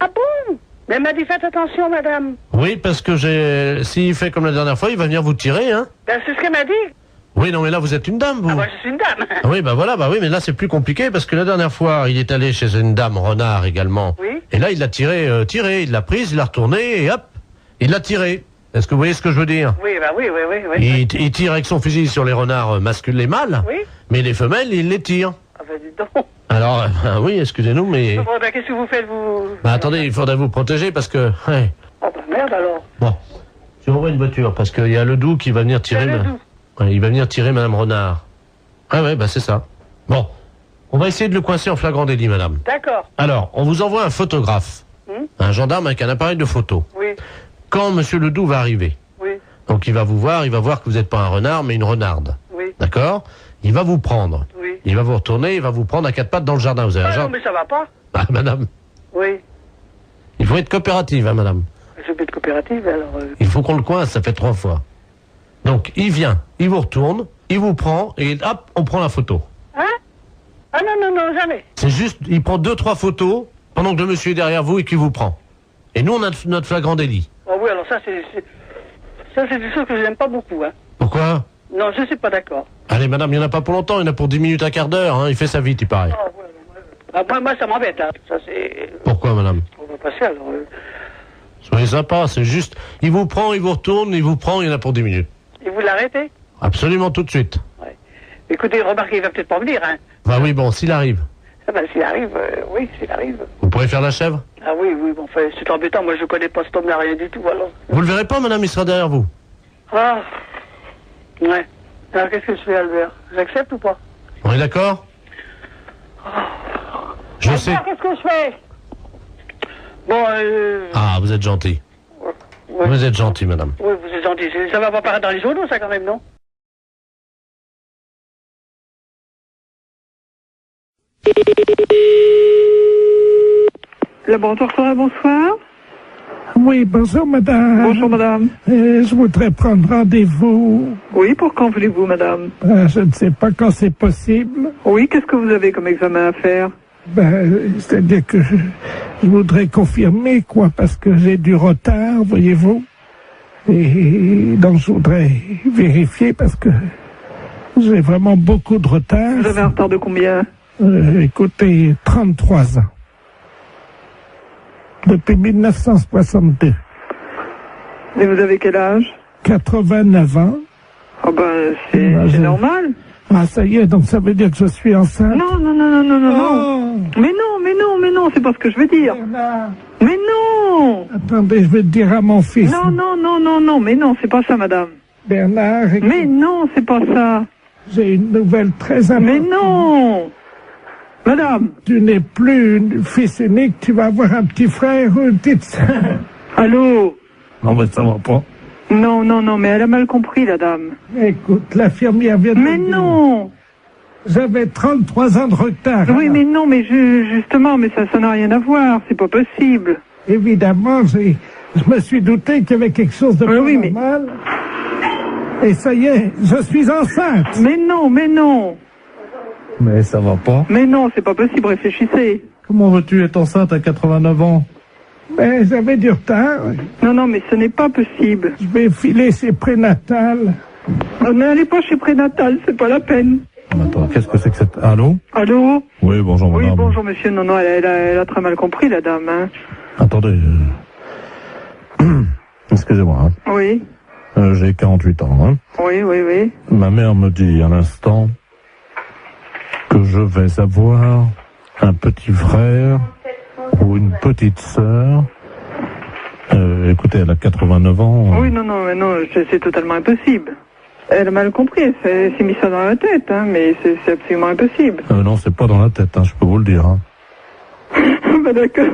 Ah bon? Mais elle m'a dit, faites attention, madame. Oui, parce que s'il fait comme la dernière fois, il va venir vous tirer, hein? Ben, c'est ce qu'elle m'a dit. Oui, non, mais là, vous êtes une dame, vous. Ah, moi, je suis une dame. Ah oui, bah voilà, bah oui, mais là, c'est plus compliqué, parce que la dernière fois, il est allé chez une dame renard également. Oui. Et là, il l'a tiré, il l'a prise, il l'a retournée, et hop, il l'a tiré. Est-ce que vous voyez ce que je veux dire? Oui, bah oui. Il tire avec son fusil sur les renards masculins, les mâles, Oui. mais les femelles, il les tire. Ah bah dis donc. Alors, oui, excusez-nous, mais... Bon, bah qu'est-ce que vous faites, vous? Bah attendez, il faudrait vous protéger parce que... Ouais. Oh bah merde alors. Bon, je renvoie une voiture parce qu'il y a Ledoux qui va venir tirer... Ouais, il va venir tirer Madame Renard. Ah ouais, bah c'est ça. Bon, on va essayer de le coincer en flagrant délit, madame. D'accord. Alors, on vous envoie un photographe, un gendarme avec un appareil de photo. Oui. Quand Monsieur Ledoux va arriver, Oui. donc il va vous voir que vous n'êtes pas un renard, mais une renarde. Oui. D'accord? Il va vous prendre. Oui. Il va vous retourner, il va vous prendre à quatre pattes dans le jardin. Vous avez un Ah non, jardin? mais ça va pas. Ah, madame, Oui. il faut être coopérative, hein, madame. Je vais être coopérative, alors... Il faut qu'on le coince, ça fait 3 fois. Donc, il vient, il vous retourne, il vous prend, et hop, on prend la photo. Hein? Ah non, jamais. C'est juste, il prend 2-3 photos pendant que le monsieur est derrière vous et qu'il vous prend. Et nous, on a notre flagrant délit. Oh oui, alors ça, c'est des choses que je n'aime pas beaucoup, hein. Pourquoi? Non, je suis pas d'accord. Allez, madame, il n'y en a pas pour longtemps, il y en a pour 10 minutes, un quart d'heure, hein, il fait sa vite, il paraît. Oh, ouais. Ah, moi, ça m'embête, hein. Ça, c'est... Pourquoi, madame? On va passer, alors... Soyez sympa, c'est juste, il vous prend, il vous retourne, il vous prend, il y en a pour 10 minutes. Et vous l'arrêtez? Absolument tout de suite. Ouais. Écoutez, remarquez, il va peut-être pas venir, hein. Bah oui, bon, s'il arrive. Ah ben, s'il arrive, oui, s'il arrive. Vous pourrez faire la chèvre? Ah oui, bon, enfin, c'est embêtant, moi je connais pas cet homme-là, rien du tout, alors. Vous le verrez pas, madame, il sera derrière vous. Ah, ouais. Alors qu'est-ce que je fais, Albert? J'accepte ou pas? On est d'accord? Je sais. Albert, qu'est-ce que je fais? Bon, Ah, vous êtes gentil. ouais. Vous êtes gentil, madame. Oui, vous êtes gentil. Ça va pas paraître dans les journaux, ça, quand même, non? Laboratoire Sora, bonsoir. Oui, bonjour madame. Bonjour madame. Je voudrais prendre rendez-vous. Oui, pour quand voulez-vous madame? Je ne sais pas quand c'est possible. Oui, qu'est-ce que vous avez comme examen à faire? C'est-à-dire que je voudrais confirmer, quoi, parce que j'ai du retard, voyez-vous. Et donc je voudrais vérifier parce que j'ai vraiment beaucoup de retard. Vous avez un retard de combien? Écoutez, 33 ans. Depuis 1962. Et vous avez quel âge? 89 ans. Ah ben, c'est normal. Ah, ça y est, donc ça veut dire que je suis enceinte? Non. Mais non, c'est pas ce que je veux dire. Mais non! Attendez, je vais te dire à mon fils. Non, mais non, c'est pas ça, madame. Bernard, écoute, Mais non, c'est pas ça. j'ai une nouvelle très importante. Mais non! Madame! Tu n'es plus une fils unique, tu vas avoir un petit frère ou une petite sœur. Allô? Non, mais ça va pas. Non, mais elle a mal compris, la dame. Écoute, l'infirmière vient de Mais me dire. non! J'avais 33 ans de retard. Oui, mais non, mais justement, mais ça n'a rien à voir, c'est pas possible. Évidemment, je me suis douté qu'il y avait quelque chose de normal. Et ça y est, je suis enceinte. Mais non. Mais ça va pas. Mais non, c'est pas possible, réfléchissez. Comment veux-tu être enceinte à 89 ans? Mais j'avais du retard. Non, mais ce n'est pas possible. Je vais filer chez prénatal. N'allez pas chez prénatal, c'est pas la peine. Attends, qu'est-ce que c'est que cette... Allô? Allô? Oui, bonjour madame. Oui, bonjour monsieur. Non, elle a très mal compris, la dame. Hein. Attendez. Excusez-moi. Hein. Oui. J'ai 48 ans. Hein. Oui. Ma mère me dit à l'instant que je vais avoir un petit frère ou une petite sœur. Écoutez, elle a 89 ans. Oui, non, c'est totalement impossible. Elle a mal compris, elle s'est mis ça dans la tête, hein, mais c'est absolument impossible. Non, c'est pas dans la tête, hein, je peux vous le dire. Hein. Bah d'accord.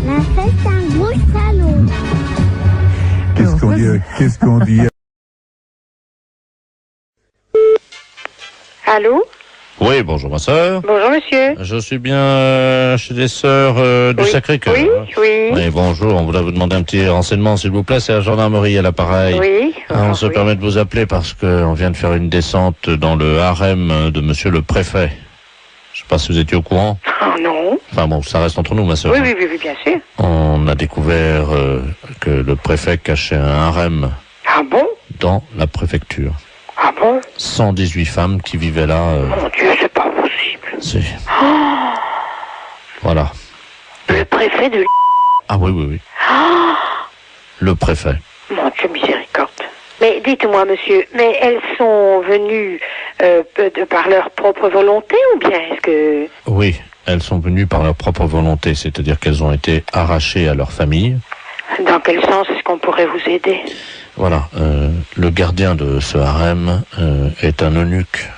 La fête, c'est un gros salon. Qu'est-ce qu'on dit Allô? Oui, bonjour ma sœur. Bonjour monsieur. Je suis bien chez les sœurs du Sacré-Cœur. Oui. Bonjour, on voulait vous demander un petit renseignement s'il vous plaît, c'est la gendarmerie à l'appareil. Oui. On se permet de vous appeler parce qu'on vient de faire une descente dans le harem de monsieur le préfet. Je sais pas si vous étiez au courant. Ah non. Enfin bon, ça reste entre nous ma sœur. Oui, bien sûr. On a découvert que le préfet cachait un harem. Ah bon? Dans la préfecture. Ah bon? 118 femmes qui vivaient là. Mon Dieu, c'est pas possible. Si. Voilà. Le préfet de Ah oui, oui, oui. Oh, Le préfet. mon Dieu miséricorde. Mais dites-moi, monsieur, mais elles sont venues par leur propre volonté ou bien est-ce que... Oui, elles sont venues par leur propre volonté, c'est-à-dire qu'elles ont été arrachées à leur famille. Dans quel sens est-ce qu'on pourrait vous aider? Voilà, le gardien de ce harem est un eunuque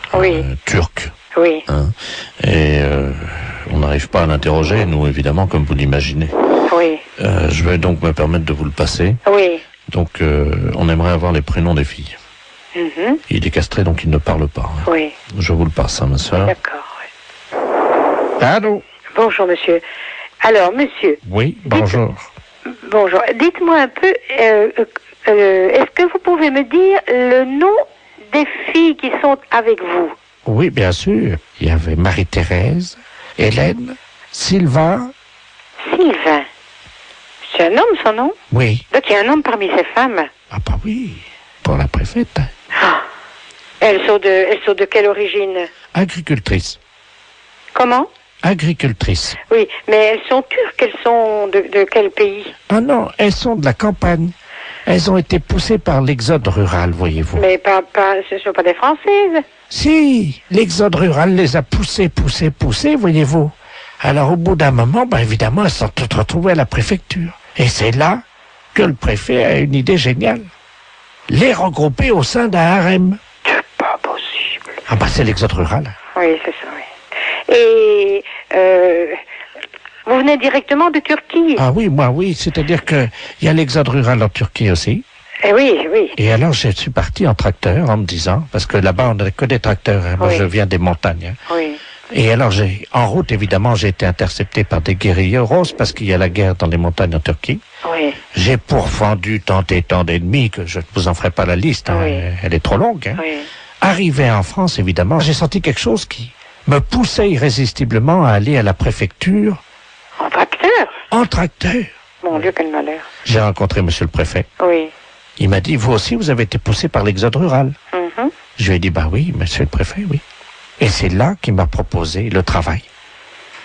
turc. Oui. Hein, et on n'arrive pas à l'interroger, nous, évidemment, comme vous l'imaginez. Oui. Je vais donc me permettre de vous le passer. Oui. Donc, on aimerait avoir les prénoms des filles. Mhm. Il est castré, donc il ne parle pas. Hein. Oui. Je vous le passe, hein, ma soeur. D'accord. Allô? Bonjour, monsieur. Alors, monsieur. Oui, bonjour. Bonjour. Dites-moi un peu, est-ce que vous pouvez me dire le nom des filles qui sont avec vous? Oui, bien sûr. Il y avait Marie-Thérèse, Hélène, Sylvain. Sylvain. C'est un homme, son nom? Oui. Donc il y a un homme parmi ces femmes. Ah bah oui, pour la préfète. Ah. Elles sont de quelle origine? Agricultrice. Comment? Agricultrice. Oui, mais elles sont turques, elles sont de quel pays? Ah non, elles sont de la campagne. Elles ont été poussées par l'exode rural, voyez-vous. Mais ce ne sont pas des Françaises. Si, l'exode rural les a poussées, voyez-vous. Alors au bout d'un moment, évidemment, elles sont toutes retrouvées à la préfecture. Et c'est là que le préfet a une idée géniale. Les regrouper au sein d'un harem. C'est pas possible. Ah c'est l'exode rural. Oui, c'est ça, oui. Et vous venez directement de Turquie? Ah oui, moi oui, c'est-à-dire que il y a l'exode rural en Turquie aussi. Eh oui, oui. Et alors je suis parti en tracteur en me disant, parce que là-bas on n'a que des tracteurs, hein. Moi je viens des montagnes. Hein. Oui. Et alors en route évidemment j'ai été intercepté par des guérilleros parce qu'il y a la guerre dans les montagnes en Turquie. Oui. J'ai pourfendu tant et tant d'ennemis que je ne vous en ferai pas la liste, hein. Oui. Elle est trop longue. Hein. Oui. Arrivé en France évidemment, j'ai senti quelque chose qui me poussait irrésistiblement à aller à la préfecture. En tracteur? En tracteur. Mon Dieu, quel malheur. J'ai rencontré monsieur le préfet. Oui. Il m'a dit, vous aussi, vous avez été poussé par l'exode rural. Mhm. Je lui ai dit, oui, monsieur le préfet, oui. Et c'est là qu'il m'a proposé le travail.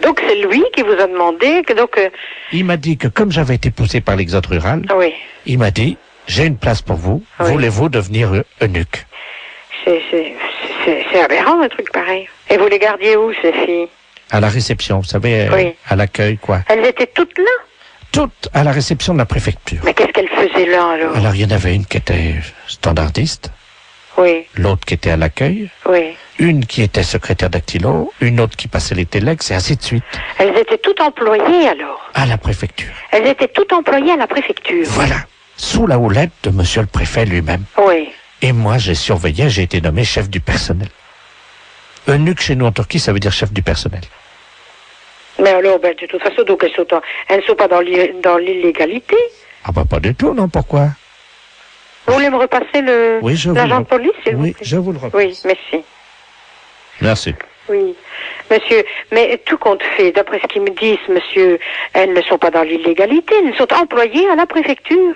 Donc c'est lui qui vous a demandé que donc... Il m'a dit que comme j'avais été poussé par l'exode rural, oui. Il m'a dit, j'ai une place pour vous, voulez-vous devenir eunuque? C'est aberrant un truc pareil. Et vous les gardiez où, ces filles? À la réception, vous savez, à l'accueil, quoi. Elles étaient toutes là? Toutes à la réception de la préfecture. Mais qu'est-ce qu'elles faisaient là, alors? Alors, il y en avait une qui était standardiste. Oui. L'autre qui était à l'accueil. Oui. Une qui était secrétaire dactylo. Une autre qui passait les téléx, et ainsi de suite. Elles étaient toutes employées, alors? À la préfecture. Elles étaient toutes employées à la préfecture? Voilà. Sous la houlette de monsieur le préfet lui-même. Oui. Et moi, j'ai surveillé, j'ai été nommé chef du personnel. Eunuque chez nous en Turquie, ça veut dire chef du personnel. Mais alors, de toute façon, donc elles ne sont pas dans l'illégalité? Ah pas du tout, non, pourquoi? Vous voulez me repasser l'agent de police, s'il vous plaît? Je vous le repasse. Oui, merci. Merci. Oui, monsieur, mais tout compte fait, d'après ce qu'ils me disent, monsieur, elles ne sont pas dans l'illégalité, elles sont employées à la préfecture.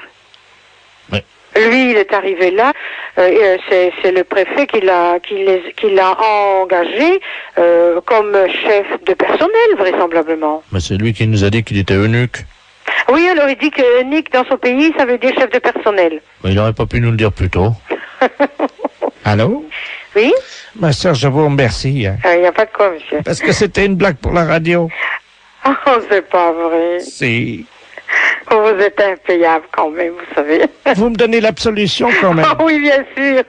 Oui. Lui, il est arrivé là, c'est le préfet qui l'a engagé comme chef de personnel, vraisemblablement. Mais c'est lui qui nous a dit qu'il était eunuque. Oui, alors il dit que eunuque dans son pays, ça veut dire chef de personnel. Mais il n'aurait pas pu nous le dire plus tôt. Allô? Oui? Ma soeur, je vous remercie. Il n'y a pas de quoi, monsieur. Parce que c'était une blague pour la radio. Oh, c'est pas vrai. Si. Vous êtes impayable quand même, vous savez. Vous me donnez l'absolution quand même. Oh, oui, bien sûr.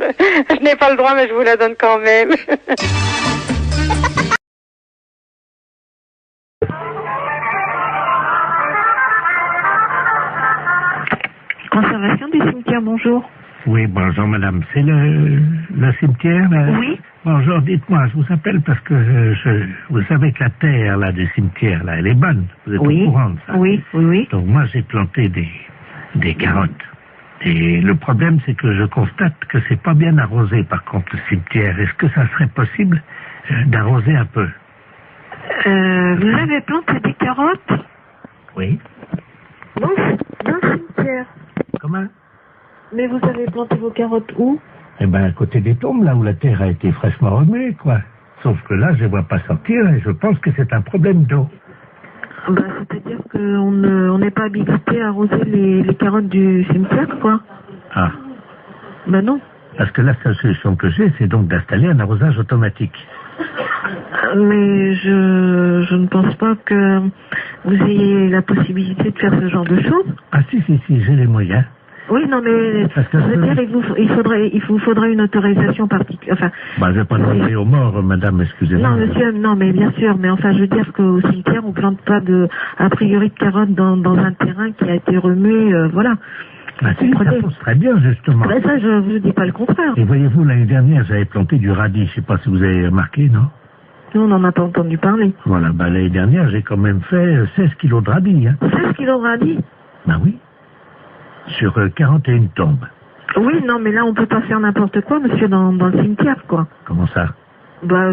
Je n'ai pas le droit, mais je vous la donne quand même. Conservation du cimetière, bonjour. Oui, bonjour madame. C'est le cimetière là? Oui. Bonjour, dites-moi, je vous appelle parce que vous savez que la terre là du cimetière là, elle est bonne. Vous êtes au courant de ça? Oui, oui, oui. Donc moi j'ai planté des carottes. Et le problème c'est que je constate que c'est pas bien arrosé par contre le cimetière. Est-ce que ça serait possible d'arroser un peu? Vous avez planté des carottes? Oui. Non, dans le cimetière. Comment? Mais vous avez planté vos carottes où? Eh ben, à côté des tombes, là où la terre a été fraîchement remuée, quoi. Sauf que là, je ne vois pas sortir et je pense que c'est un problème d'eau. Bah, c'est-à-dire qu'on n'est pas habilité à arroser les carottes du cimetière, quoi. Ah. Bah non. Parce que la seule solution que j'ai, c'est donc d'installer un arrosage automatique. Mais je ne pense pas que vous ayez la possibilité de faire ce genre de choses. Ah si, j'ai les moyens. Oui, non, mais je veux dire, il vous faudrait une autorisation particulière. Enfin, bah, je vais pas demander aux morts, madame, excusez-moi. Non, monsieur, non, mais bien sûr, mais enfin, je veux dire qu'au cimetière, on plante pas a priori de carottes dans un terrain qui a été remué, voilà. Ah si, ça pousse très bien, justement. Ben ça, je vous dis pas le contraire. Et voyez-vous, l'année dernière, j'avais planté du radis, je sais pas si vous avez remarqué, non? Nous, on n'en a pas entendu parler. Voilà, bah, l'année dernière, j'ai quand même fait 16 kilos de radis, hein. 16 kilos de radis? Bah oui. Sur 41 tombes. Oui, non, mais là, on peut pas faire n'importe quoi, monsieur, dans le cimetière, quoi. Comment ça? Bah,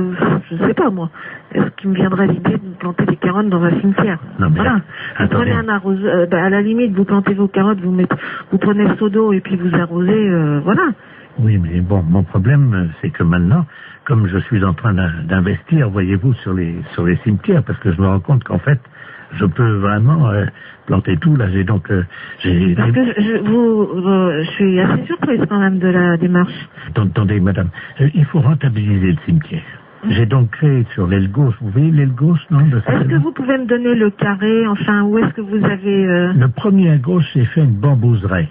je sais pas, moi. Est-ce qu'il me viendrait l'idée de planter des carottes dans un cimetière? Non, mais voilà. Vous attendez. prenez un arroseur, à la limite, vous plantez vos carottes, vous prenez le seau d'eau et puis vous arrosez, voilà. Oui, mais bon, mon problème, c'est que maintenant, comme je suis en train d'investir, voyez-vous, sur les cimetières, parce que je me rends compte qu'en fait, je peux vraiment planter tout. Là, j'ai donc... Parce que je suis assez surprise quand même de la démarche. Attendez, madame, il faut rentabiliser le cimetière. J'ai donc créé sur l'aile gauche, vous voyez l'aile gauche, non? Est-ce que vous pouvez me donner le carré, enfin, où est-ce que vous avez... Le premier à gauche, j'ai fait une bambouseraie.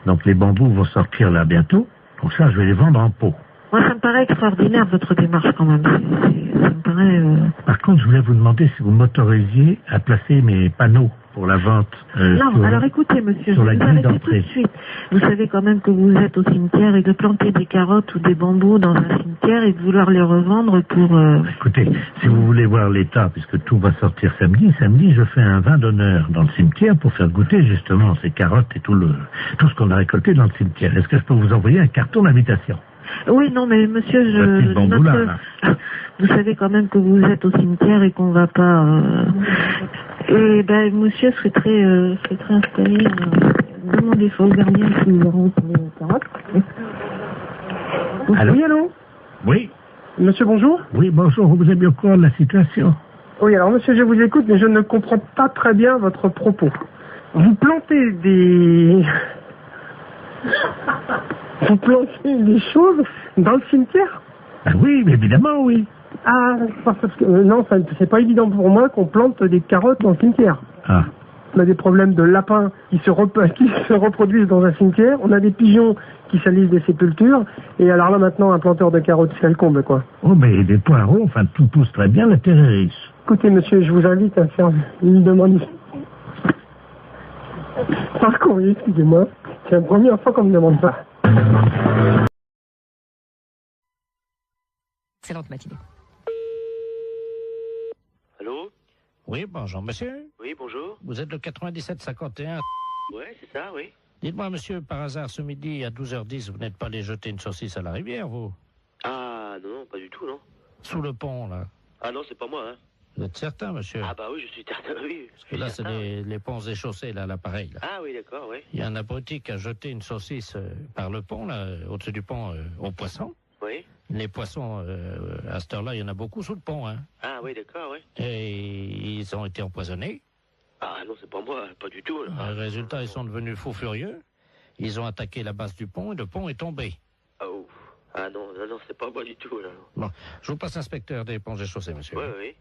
Donc les bambous vont sortir là bientôt. Donc ça, je vais les vendre en pot. Moi, ça me paraît extraordinaire, votre démarche, quand même. Ça me paraît... Par contre, je voulais vous demander si vous m'autorisiez à placer mes panneaux pour la vente. Non, alors écoutez, monsieur, sur je la vais vous grille arrêter tout de d'entrée. suite. Vous savez quand même que vous êtes au cimetière et de planter des carottes ou des bambous dans un cimetière et de vouloir les revendre pour... Écoutez, si vous voulez voir l'état, puisque tout va sortir samedi, je fais un vin d'honneur dans le cimetière pour faire goûter justement ces carottes et tout ce qu'on a récolté dans le cimetière. Est-ce que je peux vous envoyer un carton d'invitation? Oui, non, mais monsieur, vous savez quand même que vous êtes au cimetière et qu'on va pas... Et ben, monsieur serait très installé. Demandez faut au gardien qui nous auront pour les carottes. Allô? Oui, allô? Oui. Monsieur, bonjour? Oui, bonjour, vous êtes bien au courant de la situation? Oui, alors monsieur, je vous écoute, mais je ne comprends pas très bien votre propos. Vous plantez des... Vous plantez des choses dans le cimetière? Ah oui, mais évidemment, oui. Ah, parce que non, c'est pas évident pour moi qu'on plante des carottes dans le cimetière. Ah. On a des problèmes de lapins qui se reproduisent dans un cimetière. On a des pigeons qui salissent des sépultures. Et alors là, maintenant, un planteur de carottes, c'est le comble, quoi. Oh, mais des poireaux, enfin, tout pousse très bien, la terre est riche. Écoutez, monsieur, je vous invite à faire une demande. Par courrier, excusez-moi. C'est la première fois qu'on me demande ça. Excellente matinée. Allô? Oui, bonjour, monsieur. Oui, bonjour. Vous êtes le 97-51. Ouais, c'est ça, oui. Dites-moi, monsieur, par hasard, ce midi, à 12h10, vous n'êtes pas allé jeter une saucisse à la rivière, vous? Ah, non, pas du tout, non. Sous le pont, là. Ah non, c'est pas moi, hein. Vous êtes certain, monsieur? Ah bah oui, je suis certain, oui. Parce que là, c'est les ponts échaussés, là, l'appareil, là. Ah oui, d'accord, oui. Il y a un abruti qui a jeté une saucisse par le pont, là, au-dessus du pont, aux poissons. Oui. Les poissons, à cette heure-là, il y en a beaucoup sous le pont, hein. Ah oui, d'accord, oui. Et ils ont été empoisonnés. Ah non, c'est pas moi, pas du tout. Là. Résultat, ils sont devenus fous furieux. Ils ont attaqué la base du pont et le pont est tombé. Oh. Ah non, c'est pas moi du tout, là. Bon, je vous passe l'inspecteur des ponts et chaussées, monsieur. Oui, oui.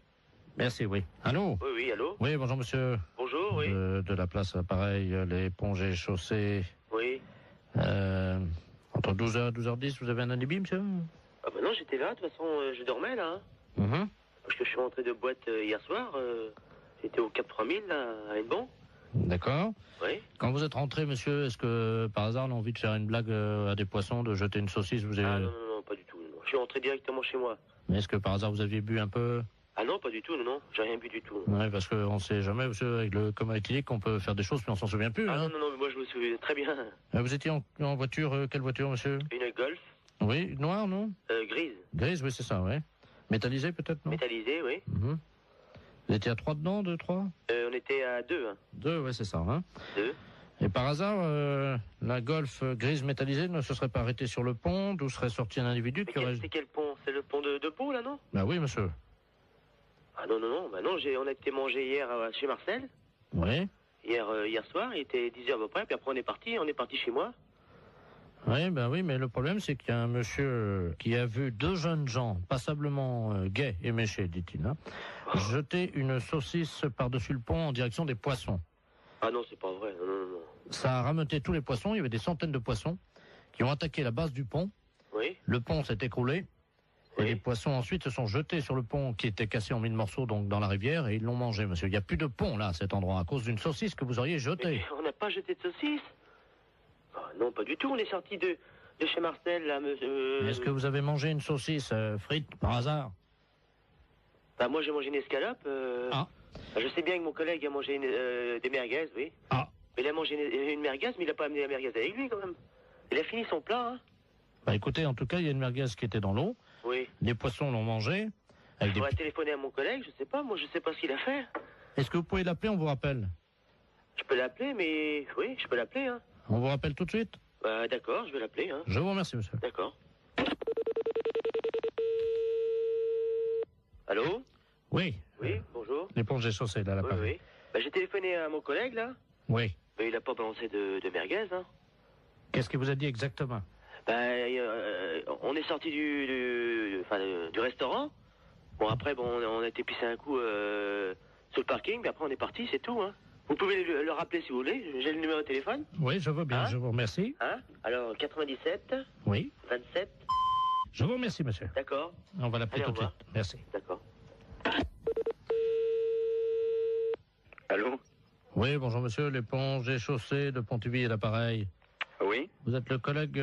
Merci, oui. Allô? Oui, allô? Oui, bonjour, monsieur. Bonjour, oui. De la place, pareil, les ponts et chaussées. Oui. Entre 12h et 12h10, vous avez un alibi, monsieur? Ah bah non, j'étais là, de toute façon, je dormais, là. Hein. Parce que je suis rentré de boîte hier soir. J'étais au Cap 3000, là, à Hennebon. D'accord. Oui. Quand vous êtes rentré, monsieur, est-ce que, par hasard, on a envie de faire une blague à des poissons, de jeter une saucisse, vous avez... Ah non, pas du tout. Non. Je suis rentré directement chez moi. Mais est-ce que, par hasard, vous aviez bu un peu? Ah non, pas du tout, non. J'ai rien bu du tout. Oui, parce qu'on ne sait jamais, monsieur, avec le coma éthylique, on peut faire des choses, puis on s'en souvient plus. Ah hein. non, mais moi, je me souviens très bien. Vous étiez en voiture, quelle voiture, monsieur? Une Golf. Oui, noire, non? Grise. Grise, oui, c'est ça, oui. Métallisée, peut-être, non? Métallisée, oui. Vous étiez à 3 dedans, 2, 3? On était à 2, hein. 2, oui, c'est ça, hein. 2. Et par hasard, la Golf grise métallisée ne se serait pas arrêtée sur le pont, d'où serait sorti un individu qui aurait... C'est quel pont? C'est le pont de Pau, là, non? Ben oui, monsieur. Ah non, on a été manger hier chez Marcel. Oui. Hier soir, il était 10h à peu près, puis après on est parti chez moi. Oui, mais le problème, c'est qu'il y a un monsieur qui a vu 2 jeunes gens, passablement gais et méchés, dit-il, hein, jeter une saucisse par-dessus le pont en direction des poissons. Ah non, c'est pas vrai, non. Ça a rameuté tous les poissons, il y avait des centaines de poissons qui ont attaqué la base du pont. Oui. Le pont s'est écroulé, et les poissons ensuite se sont jetés sur le pont qui était cassé en 1000 morceaux, donc dans la rivière, et ils l'ont mangé, monsieur. Il n'y a plus de pont, là, à cet endroit, à cause d'une saucisse que vous auriez jetée. Mais on n'a pas jeté de saucisse. Non, pas du tout. On est sorti de chez Marcel, là, monsieur. Est-ce que vous avez mangé une saucisse frite, par hasard? Bah, moi, j'ai mangé une escalope. Je sais bien que mon collègue a mangé des merguez, oui. Ah. Mais il a mangé une merguez, mais il n'a pas amené la merguez avec lui, quand même. Il a fini son plat, hein. Bah, écoutez, en tout cas, il y a une merguez qui était dans l'eau. Oui. Les poissons l'ont mangé. Il faudrait téléphoner à mon collègue, je sais pas. Moi, je sais pas ce qu'il a fait. Est-ce que vous pouvez l'appeler, on vous rappelle? Je peux l'appeler, mais... Oui, je peux l'appeler, hein. On vous rappelle tout de suite? D'accord, je vais l'appeler, hein. Je vous remercie, monsieur. D'accord. Allô? Oui. Oui, bonjour. L'éponge des chaussées, là, l'appareil. Oui. Bah, j'ai téléphoné à mon collègue, là. Oui. Mais il a pas balancé de merguez, hein. Qu'est-ce qu'il vous a dit exactement? On est sorti du restaurant. Bon, après, on a été pisser un coup sur le parking, puis après, on est parti, c'est tout, hein. Vous pouvez le rappeler si vous voulez. J'ai le numéro de téléphone. Oui, je veux bien, je vous remercie. Alors, 97. Oui. 27. Je vous remercie, monsieur. D'accord. On va l'appeler tout de suite. Merci. D'accord. Allô? Oui, bonjour, monsieur. L'éponge des chaussées de Pontivy et l'appareil. Oui. Vous êtes le collègue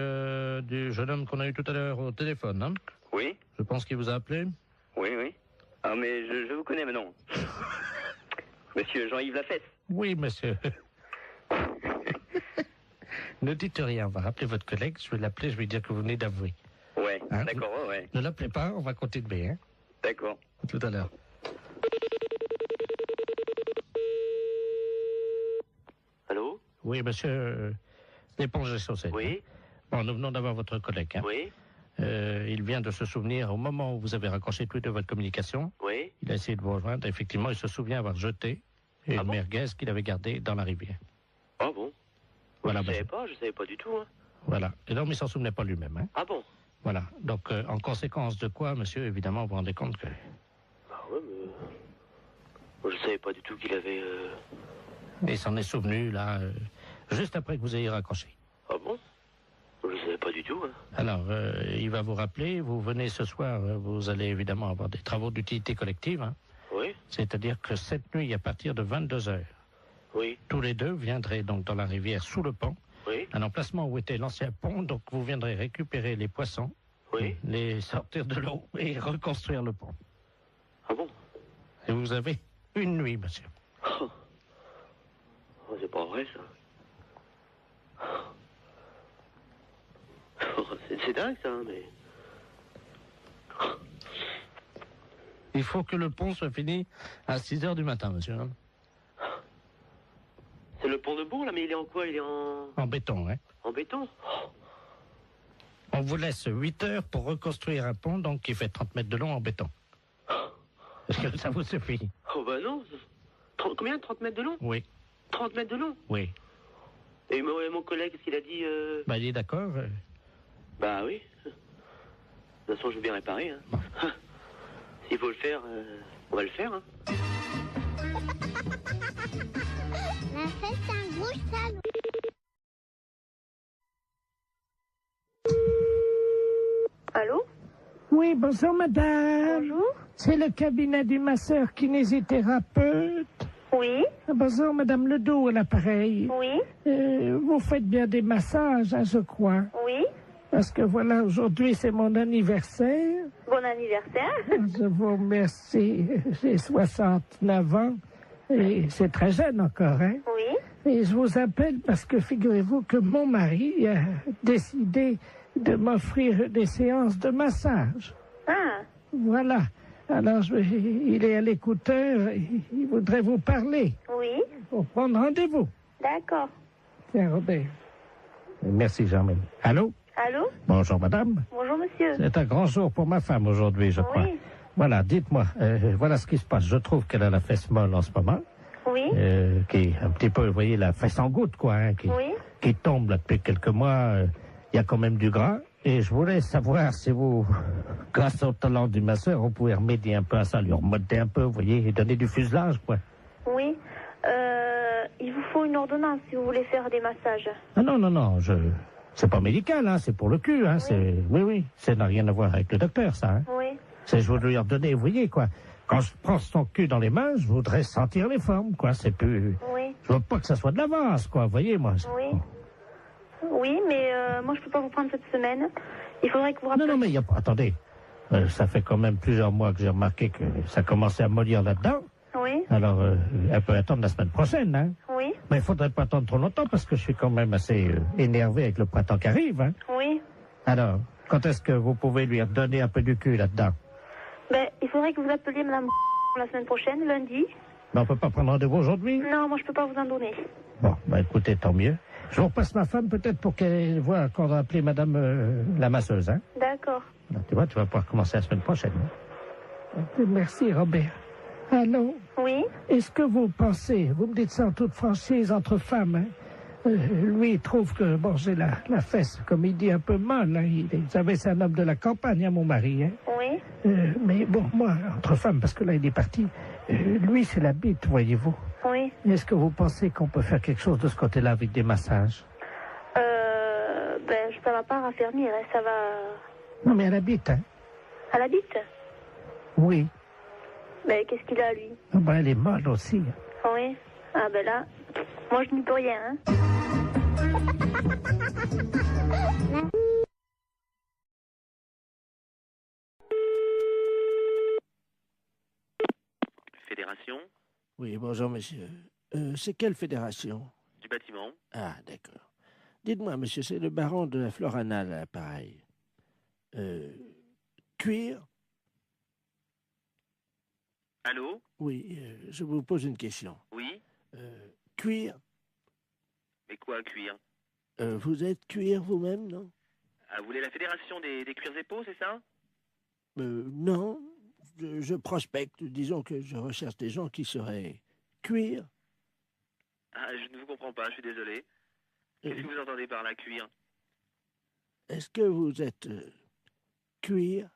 du jeune homme qu'on a eu tout à l'heure au téléphone, hein? Oui. Je pense qu'il vous a appelé. Oui. Ah, mais je vous connais maintenant. Monsieur Jean-Yves Lafesse. Oui, monsieur. Ne dites rien, on va rappeler votre collègue, je vais l'appeler, je vais dire que vous venez d'avouer. Ouais, hein, d'accord, ouais. Ne l'appelez pas, on va continuer, hein. D'accord. À tout à l'heure. Allô? Oui, monsieur, l'éponge des chaussettes. Oui. Hein. Bon, nous venons d'avoir votre collègue, hein. Oui. Il vient de se souvenir, au moment où vous avez raccroché tous de votre communication, oui. Il a essayé de vous rejoindre, effectivement, il se souvient avoir jeté une merguez qu'il avait gardée dans la rivière. Ah bon? Voilà, je savais pas du tout, hein. Voilà. Et donc, il s'en souvenait pas lui-même, hein. Ah bon? Voilà. Donc, en conséquence de quoi, monsieur, évidemment, vous vous rendez compte que... Ah ouais, mais... Moi, je savais pas du tout qu'il avait... Il s'en est souvenu, là, juste après que vous ayez raccroché. Ah bon? Je ne savais pas du tout, hein. Alors, il va vous rappeler, vous venez ce soir, vous allez évidemment avoir des travaux d'utilité collective, hein. Oui. C'est-à-dire que cette nuit, à partir de 22h, oui. Tous les deux viendraient donc dans la rivière sous le pont, oui. À l'emplacement où était l'ancien pont, donc vous viendrez récupérer les poissons, oui. Les sortir de l'eau et reconstruire le pont. Ah bon? Et vous avez une nuit, monsieur. Oh, c'est pas vrai, ça. C'est dingue, ça, mais... Il faut que le pont soit fini à 6h du matin, monsieur. C'est le pont de Bourg, là, mais il est en quoi? Il est en... En béton, hein. En béton? On vous laisse 8 heures pour reconstruire un pont, donc qui fait 30 mètres de long en béton. Est-ce que ça vous suffit? Oh, bah non. Combien? 30 mètres de long? Oui. 30 mètres de long? Oui. Et mon collègue, qu'est-ce qu'il a dit? Bah, il est d'accord. Bah oui. De toute façon, je veux bien réparer, hein. Bon. S'il faut le faire, on va le faire, hein. C'est un gros salaud. Allô? Oui, bonjour madame. Bonjour. C'est le cabinet du masseur kinésithérapeute. Oui. Bonjour madame Ledoux à l'appareil. Oui. Vous faites bien des massages, hein, je crois. Oui. Parce que voilà, aujourd'hui c'est mon anniversaire. Bon anniversaire. Je vous remercie. J'ai 69 ans. Et c'est très jeune encore, hein? Oui. Et je vous appelle parce que figurez-vous que mon mari a décidé de m'offrir des séances de massage. Ah. Voilà. Alors, il est à l'écouteur, il voudrait vous parler. Oui. Pour prendre rendez-vous. D'accord. Tiens, Robert. Merci, Jean-Marie. Allô? Allô? Bonjour, madame. Bonjour, monsieur. C'est un grand jour pour ma femme aujourd'hui, je crois. Oui. Voilà, dites-moi, voilà ce qui se passe. Je trouve qu'elle a la fesse molle en ce moment. Oui. Qui est un petit peu, vous voyez, la fesse en goutte, quoi, hein, qui tombe là depuis quelques mois. Il y a quand même du gras. Et je voulais savoir si vous, grâce au talent du masseur, on pouvait remédier un peu à ça, lui remonter un peu, vous voyez, et donner du fuselage, quoi. Oui. Il vous faut une ordonnance si vous voulez faire des massages. Ah non, c'est pas médical, hein, c'est pour le cul, hein, oui, ça n'a rien à voir avec le docteur, ça, hein. Oui. C'est, je voudrais lui redonner, vous voyez, quoi. Quand je prends son cul dans les mains, je voudrais sentir les formes, quoi, c'est plus... Oui. Je veux pas que ça soit de l'avance, quoi, vous voyez, moi. Oui. Oui, mais moi, je peux pas vous prendre cette semaine. Il faudrait que vous rappeliez... Non, mais il y a pas... Attendez. Ça fait quand même plusieurs mois que j'ai remarqué que ça commençait à mollir là-dedans. Oui. Alors, elle peut attendre la semaine prochaine, hein. Oui. Mais il faudrait pas attendre trop longtemps parce que je suis quand même assez énervé avec le printemps qui arrive, hein. Oui. Alors, quand est-ce que vous pouvez lui redonner un peu du cul là-dedans? Ben, il faudrait que vous appeliez Madame la semaine prochaine, lundi. Mais on peut pas prendre rendez-vous aujourd'hui? Non, moi, je peux pas vous en donner. Bon, écoutez, tant mieux. Je vous repasse ma femme peut-être pour qu'elle voit qu'on va appeler Madame la masseuse, hein. D'accord. Tu vois, tu vas pouvoir commencer la semaine prochaine. Merci, Robert. Allô? Oui? Est-ce que vous pensez, vous me dites ça en toute franchise entre femmes, hein? Lui, il trouve que, bon, j'ai la fesse, comme il dit, un peu molle, hein. Vous savez, c'est un homme de la campagne, hein, mon mari, hein. Oui? Mais bon, moi, entre femmes, parce que là, il est parti, lui, c'est la bite, voyez-vous. Oui. Est-ce que vous pensez qu'on peut faire quelque chose de ce côté-là avec des massages? Ben, ça va pas raffermir, hein, ça va... Non, mais à la bite, hein? À la bite? Oui. Ben, qu'est-ce qu'il a, lui? Ah ben, elle est molle aussi. Oui. Ah, ben là, moi, je n'y peux rien, hein. Fédération? Oui, bonjour, monsieur. C'est quelle fédération? Du bâtiment. Ah, d'accord. Dites-moi, monsieur, c'est le baron de la Florana, là, pareil. Cuir? Allô? Oui, je vous pose une question. Oui? Cuir? Mais quoi, cuir? Vous êtes cuir vous-même, non? Ah, vous voulez la fédération des cuirs et peaux, c'est ça? Non. Je prospecte. Disons que je recherche des gens qui seraient cuir. Ah, je ne vous comprends pas, je suis désolé. Qu'est-ce que vous entendez par là, cuir? Est-ce que vous êtes cuir?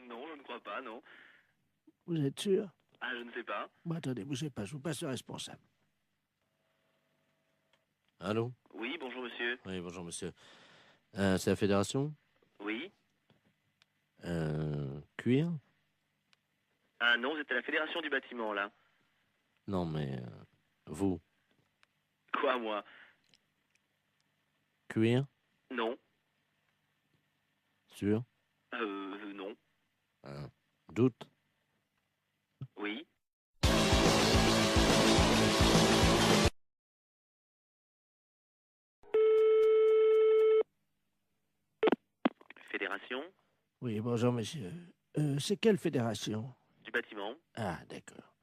Non, je ne crois pas, non. Vous êtes sûr? Ah, je ne sais pas. Bon, attendez, bougez pas, je vous passe le responsable. Allô? Oui, bonjour monsieur. Oui, bonjour monsieur. C'est la fédération? Oui. Cuir? Ah non, c'était la fédération du bâtiment, là. Non, mais vous? Quoi, moi? Cuir? Non. Sûr? Non. Doute? Oui. Fédération? Oui, bonjour monsieur. C'est quelle fédération? Du bâtiment. Ah, d'accord.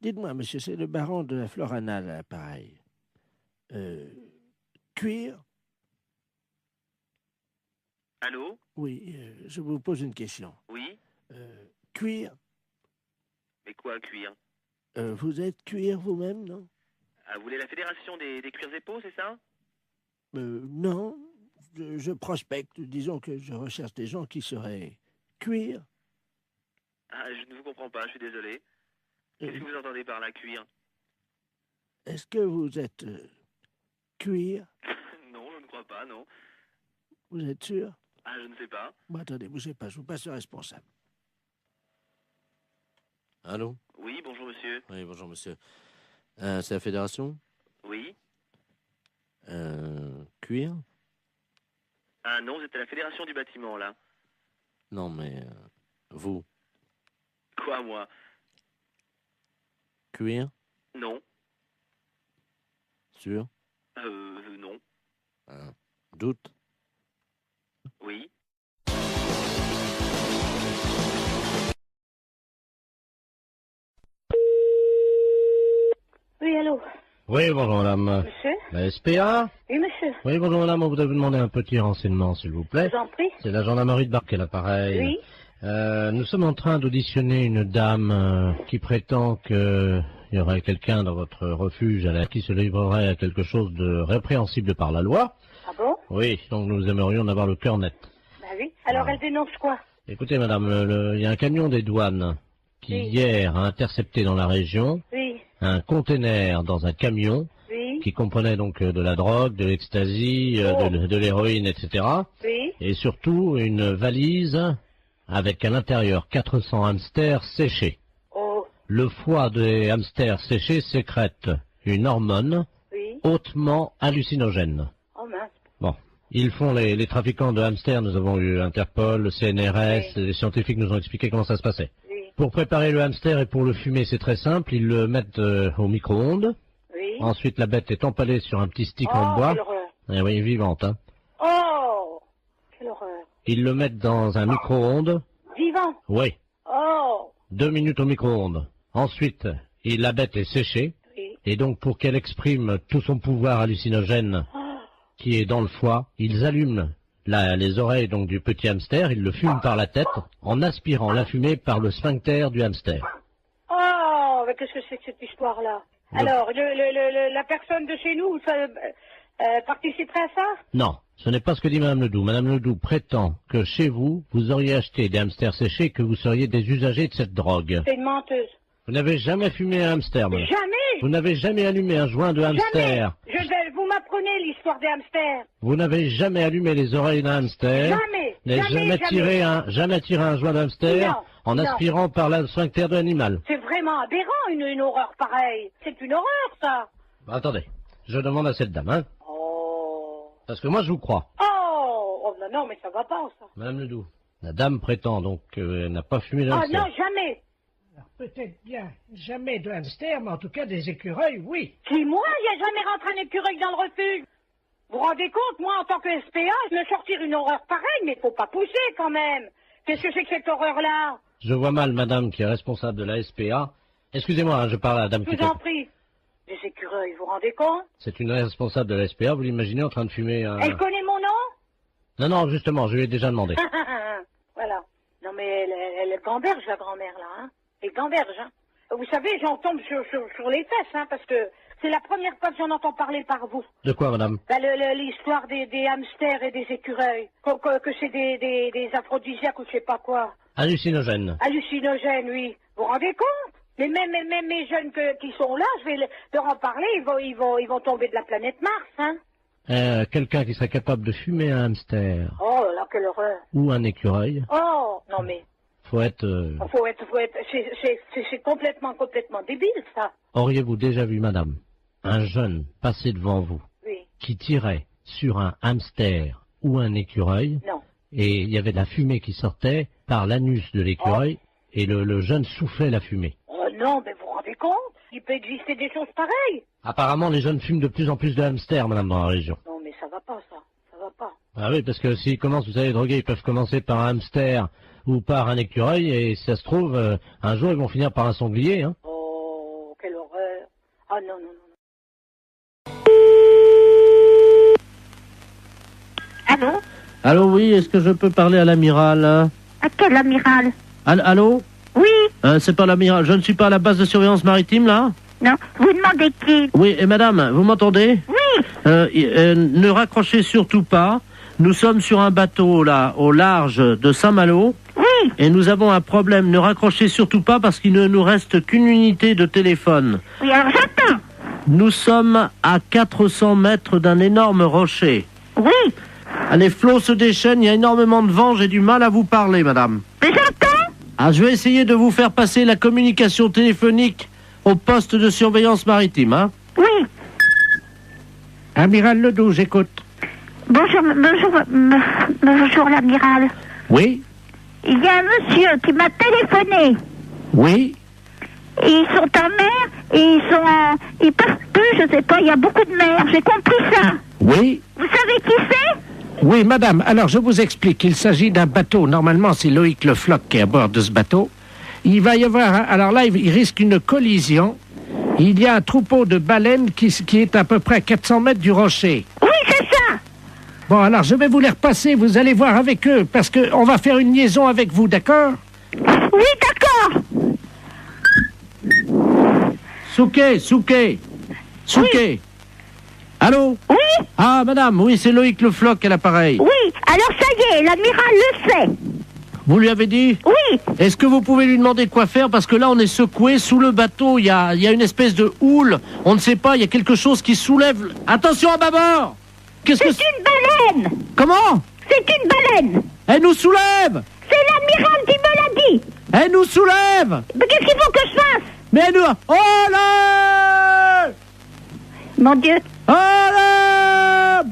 Dites-moi, monsieur, c'est le baron de la Florana, là, pareil. Cuir? Allô? Oui, je vous pose une question. Oui. Cuir? Mais quoi, cuir? Vous êtes cuir vous-même, non? Ah, vous voulez la fédération des cuirs et peaux, c'est ça? Non. Je prospecte. Disons que je recherche des gens qui seraient cuir. Ah, je ne vous comprends pas, je suis désolé. Qu'est-ce que vous entendez par là, cuir? Est-ce que vous êtes cuir? Non, je ne crois pas, non. Vous êtes sûr? Ah, je ne sais pas. Bon, attendez, bougez pas, je vous passe le responsable. Allô? Oui, bonjour monsieur. Oui, bonjour monsieur. C'est la fédération? Oui. Cuir? Ah non, c'était la fédération du bâtiment, là. Non, mais vous? Quoi, moi? Cuir? Non. Sûr? Non. Doute? Oui. Oui, allô? Oui, bonjour madame. Monsieur? La SPA? Oui, monsieur. Oui, bonjour madame, on voudrait vous demander un petit renseignement, s'il vous plaît. Je vous en prie. C'est la gendarmerie de Barquet, l'appareil. Oui. Nous sommes en train d'auditionner une dame qui prétend qu'il y aurait quelqu'un dans votre refuge qui se livrerait à quelque chose de répréhensible par la loi. Ah bon? Oui, donc nous aimerions en avoir le cœur net. Bah oui. Alors elle dénonce quoi? Écoutez, madame, il y a un camion des douanes qui hier a intercepté dans la région un conteneur dans un camion qui comprenait donc de la drogue, de l'ecstasy, de l'héroïne, etc. Et surtout une valise avec à l'intérieur 400 hamsters séchés. Le foie des hamsters séchés sécrète une hormone hautement hallucinogène. Bon, ils font les trafiquants de hamsters. Nous avons eu Interpol, le CNRS, les scientifiques nous ont expliqué comment ça se passait. Pour préparer le hamster et pour le fumer, c'est très simple. Ils le mettent au micro-ondes. Ensuite, la bête est empalée sur un petit stick en bois. Eh oui, vivante, hein. Oh, quelle horreur. Ils le mettent dans un micro-ondes. Vivant? Oui. Oh. 2 minutes au micro-ondes. Ensuite, la bête est séchée. Et donc, pour qu'elle exprime tout son pouvoir hallucinogène qui est dans le foie, ils allument les oreilles donc du petit hamster, ils le fument par la tête en aspirant la fumée par le sphincter du hamster. Oh, mais qu'est-ce que c'est que cette histoire-là? Alors, la personne de chez nous participerait à ça? Non, ce n'est pas ce que dit Madame Ledoux. Madame Ledoux prétend que chez vous, vous auriez acheté des hamsters séchés et que vous seriez des usagers de cette drogue. C'est une menteuse. Vous n'avez jamais fumé un hamster, madame. Jamais. Vous n'avez jamais allumé un joint de hamster. Jamais. Vous m'apprenez l'histoire des hamsters. Vous n'avez jamais allumé les oreilles d'un hamster. Jamais. Jamais tiré un joint de hamster en aspirant par le sphincter de l'animal. C'est vraiment aberrant, une horreur pareille. C'est une horreur, ça. Attendez, je demande à cette dame, hein. Oh. Parce que moi, je vous crois. Oh, non, mais ça va pas, ça. Madame Ledoux, la dame prétend donc qu'elle n'a pas fumé de hamster. Ah non, jamais. Peut-être bien jamais de hamster, mais en tout cas des écureuils, oui. Qui, moi, il n'y a jamais rentré un écureuil dans le refuge. Vous vous rendez compte, moi, en tant que SPA, me sortir une horreur pareille, mais faut pas pousser, quand même. Qu'est-ce que c'est que cette horreur-là? Je vois mal madame qui est responsable de la SPA. Excusez-moi, hein, je parle à la dame qui... Je vous en prie. Des écureuils, vous vous rendez compte? C'est une responsable de la SPA, vous l'imaginez en train de fumer un... Elle connaît mon nom? Non, justement, je lui ai déjà demandé. Voilà. Non, mais elle gamberge, la grand-mère, là, hein. Elle gamberge, hein. Vous savez, j'en tombe sur les fesses, hein, parce que c'est la première fois que j'en entends parler par vous. De quoi, madame? L'histoire des hamsters et des écureuils. Que c'est des aphrodisiaques ou je sais pas quoi. Hallucinogènes. Hallucinogènes, oui. Vous vous rendez compte? Mais même mes jeunes qui sont là, je vais leur en parler, ils vont tomber de la planète Mars, hein. Quelqu'un qui serait capable de fumer un hamster. Oh là, quelle horreur. Ou un écureuil. Oh, non mais... Faut être... C'est complètement débile, ça. Auriez-vous déjà vu, madame, un jeune passer devant vous qui tirait sur un hamster ou un écureuil? Non. Et il y avait de la fumée qui sortait par l'anus de l'écureuil et le jeune soufflait la fumée. Oh non, mais vous vous rendez compte? Il peut exister des choses pareilles. Apparemment, les jeunes fument de plus en plus de hamsters, madame, dans la région. Non, mais ça va pas, ça. Ça va pas. Ah oui, parce que s'ils commencent, vous savez, droguer, ils peuvent commencer par un hamster ou par un écureuil, et si ça se trouve, un jour, ils vont finir par un sanglier, hein. Oh, quelle horreur. Ah non. Allô? Allô, oui, est-ce que je peux parler à l'amiral? À quel amiral? Allô? Oui. C'est pas l'amiral, je ne suis pas à la base de surveillance maritime, là? Non, vous demandez qui? Oui, et madame, vous m'entendez? Oui. Ne raccrochez surtout pas. Nous sommes sur un bateau, là, au large de Saint-Malo. Oui. Et nous avons un problème. Ne raccrochez surtout pas parce qu'il ne nous reste qu'une unité de téléphone. Oui, alors j'attends. Nous sommes à 400 mètres d'un énorme rocher. Oui. Les flots se déchaînent, il y a énormément de vent, j'ai du mal à vous parler, madame. Mais j'entends. Ah, je vais essayer de vous faire passer la communication téléphonique au poste de surveillance maritime, hein? Oui. Amiral Ledoux, j'écoute. Bonjour l'amiral. Oui. Il y a un monsieur qui m'a téléphoné. Oui. Et ils sont en mer et ils peuvent plus, je sais pas, il y a beaucoup de mer, j'ai compris ça. Oui. Vous savez qui c'est? Oui, madame, alors je vous explique. Il s'agit d'un bateau. Normalement, c'est Loïc Le Floch qui est à bord de ce bateau. Il va y avoir, alors là, il risque une collision. Il y a un troupeau de baleines qui est à peu près à 400 mètres du rocher. Oui, c'est ça. Bon, alors je vais vous les repasser, vous allez voir avec eux, parce qu'on va faire une liaison avec vous, d'accord? Oui, d'accord. Souquet. Oui. Allô? Oui. Ah, madame, oui, c'est Loïc Le Floch à l'appareil. Oui, alors ça y est, l'amiral le sait. Vous lui avez dit? Oui. Est-ce que vous pouvez lui demander quoi faire? Parce que là, on est secoué sous le bateau. Il y a une espèce de houle. On ne sait pas, il y a quelque chose qui soulève. Attention à bâbord! C'est une baleine. Comment? C'est une baleine. Elle nous soulève! C'est l'amiral qui me l'a dit. Elle nous soulève! Mais qu'est-ce qu'il faut que je fasse? Mais elle nous... Oh là! Mon Dieu. Oh là!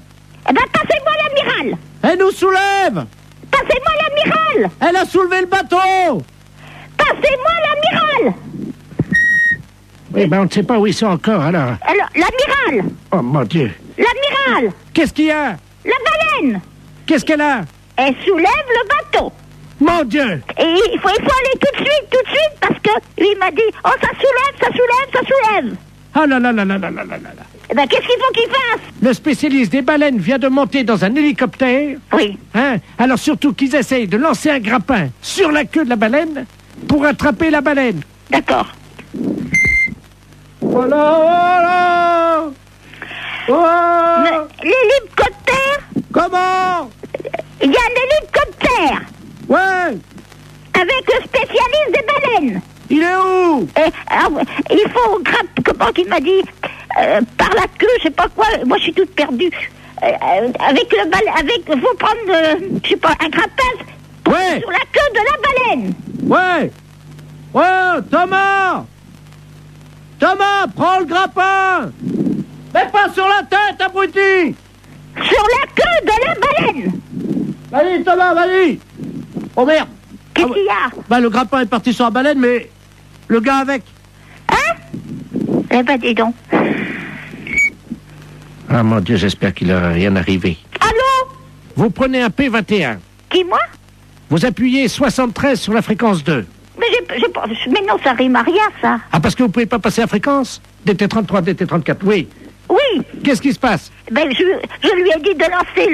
Eh ben, passez-moi l'amiral. Elle nous soulève! Passez-moi l'amiral. Elle a soulevé le bateau! Passez-moi l'amiral. Oui, ben on ne sait pas où ils sont encore, alors. Alors, l'amiral. Oh, mon Dieu. L'amiral. Qu'est-ce qu'il y a? La baleine. Qu'est-ce qu'elle a? Elle soulève le bateau. Mon Dieu. Et il faut aller tout de suite, parce que lui il m'a dit, oh, ça soulève. Ah là là là là là là là là. Eh ben, qu'est-ce qu'il faut qu'il fasse? Le spécialiste des baleines vient de monter dans un hélicoptère. Oui. Hein? Alors surtout qu'ils essayent de lancer un grappin sur la queue de la baleine pour attraper la baleine. D'accord. Voilà. L'hélicoptère? Comment? Il y a un hélicoptère. Ouais. Avec le spécialiste des baleines. Il est où? Il faut comment qu'il m'a dit, par la queue, je sais pas quoi. Moi, je suis toute perdue. Faut prendre, je sais pas, un grappin sur la queue de la baleine. Ouais. Ouais, Thomas, prends le grappin. Mais pas sur la tête, abruti. Sur la queue de la baleine. Vas-y, Thomas, vas-y. Oh merde. Qu'est-ce qu'il y a? Bah, le grappin est parti sur la baleine, mais le gars avec. Hein? Eh ben, dis donc. Ah, mon Dieu, j'espère qu'il n'aura rien arrivé. Allô? Vous prenez un P21. Qui, moi? Vous appuyez 73 sur la fréquence 2. Mais non, ça rime à rien, ça. Ah, parce que vous pouvez pas passer la fréquence? DT33, DT34, oui. Oui. Qu'est-ce qui se passe? Ben, je lui ai dit de lancer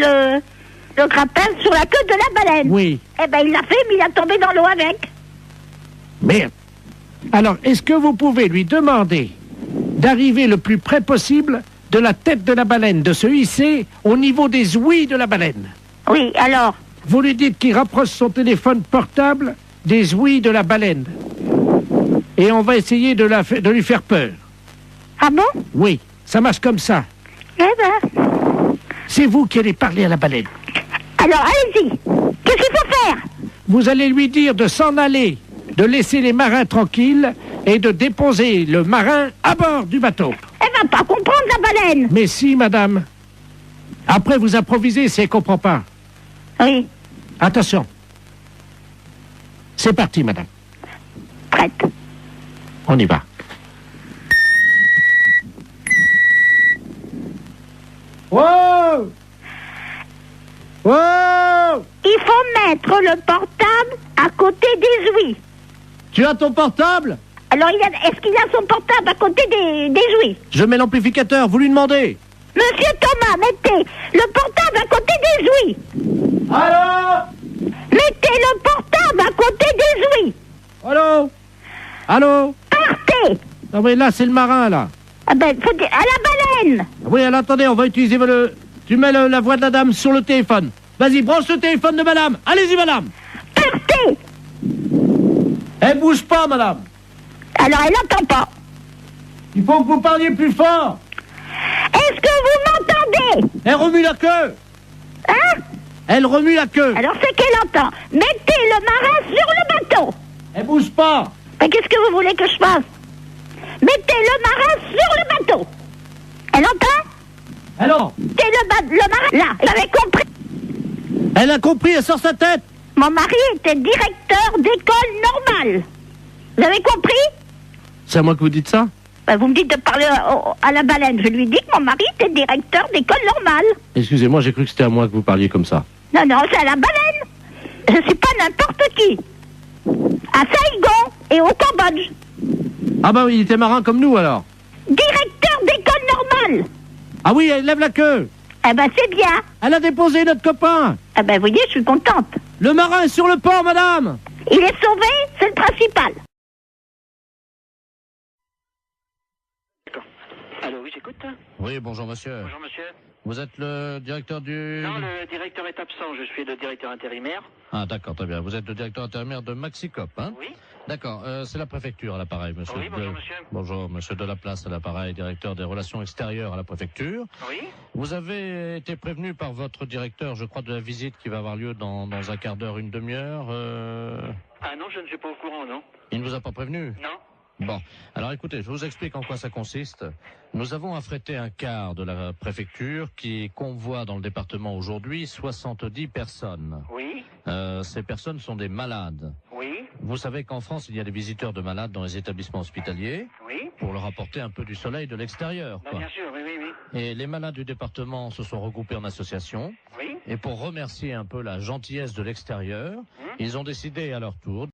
le grappin sur la queue de la baleine. Oui. Eh ben, il l'a fait, mais il a tombé dans l'eau avec. Merde. Alors, est-ce que vous pouvez lui demander d'arriver le plus près possible de la tête de la baleine, de se hisser au niveau des ouïes de la baleine? Oui, alors? Vous lui dites qu'il rapproche son téléphone portable des ouïes de la baleine. Et on va essayer de lui faire peur. Ah bon? Oui, ça marche comme ça. Eh ben... C'est vous qui allez parler à la baleine. Alors, allez-y. Qu'est-ce qu'il faut faire? Vous allez lui dire de s'en aller, de laisser les marins tranquilles et de déposer le marin à bord du bateau. Elle va pas comprendre, la baleine. Mais si, madame. Après, vous improvisez si elle comprend pas. Oui. Attention. C'est parti, madame. Prête. On y va. Wow! Wow! Il faut mettre le portable à côté des ouïes. Tu as ton portable? Alors, est-ce qu'il a son portable à côté des ouïes? Je mets l'amplificateur, vous lui demandez. Monsieur Thomas, mettez le portable à côté des ouïes. Allô? Mettez le portable à côté des ouïes. Allô? Allô? Partez. Non mais là, c'est le marin, là. Ah ben, faut dire, à la baleine. Oui, alors attendez, on va utiliser Tu mets la voix de la dame sur le téléphone. Vas-y, branche le téléphone de madame. Allez-y, madame. Partez. Elle bouge pas, madame. Alors, elle n'entend pas. Il faut que vous parliez plus fort. Est-ce que vous m'entendez? Elle remue la queue. Hein? Elle remue la queue. Alors, c'est qu'elle entend. Mettez le marin sur le bateau. Elle bouge pas. Mais qu'est-ce que vous voulez que je fasse? Mettez le marin sur le bateau. Elle entend? Alors? Mettez le marin là. Vous avez compris? Elle a compris, elle sort sa tête. Mon mari était directeur d'école normale. Vous avez compris? C'est à moi que vous dites ça? Ben, vous me dites de parler à la baleine. Je lui dis que mon mari était directeur d'école normale. Excusez-moi, j'ai cru que c'était à moi que vous parliez comme ça. Non, non, c'est à la baleine. Je suis pas n'importe qui. À Saigon et au Cambodge. Ah bah oui, il était marin comme nous alors. Directeur d'école normale. Ah oui, elle lève la queue. Eh ben, c'est bien. Elle a déposé notre copain. Eh ben, vous voyez, je suis contente. Le marin est sur le port, madame. Il est sauvé, c'est le principal. Allô, oui, j'écoute. Oui, bonjour monsieur. Bonjour, monsieur. Vous êtes le directeur du... Non, le directeur est absent, je suis le directeur intérimaire. Ah d'accord, très bien. Vous êtes le directeur intérimaire de Maxicop, hein? Oui. D'accord, c'est la préfecture à l'appareil, monsieur. Oui, bonjour, monsieur. Bonjour, monsieur Delaplace à l'appareil, directeur des relations extérieures à la préfecture. Oui. Vous avez été prévenu par votre directeur, je crois, de la visite qui va avoir lieu dans un quart d'heure, une demi-heure. Ah non, je ne suis pas au courant, non. Il ne vous a pas prévenu? Non. Bon, alors écoutez, je vous explique en quoi ça consiste. Nous avons affrété un car de la préfecture qui convoie dans le département aujourd'hui 70 personnes. Oui. Ces personnes sont des malades. Oui. Vous savez qu'en France, il y a des visiteurs de malades dans les établissements hospitaliers. Oui. Pour leur apporter un peu du soleil de l'extérieur. Bah, bien sûr, oui, oui, oui. Et les malades du département se sont regroupés en association. Oui. Et pour remercier un peu la gentillesse de l'extérieur, ils ont décidé à leur tour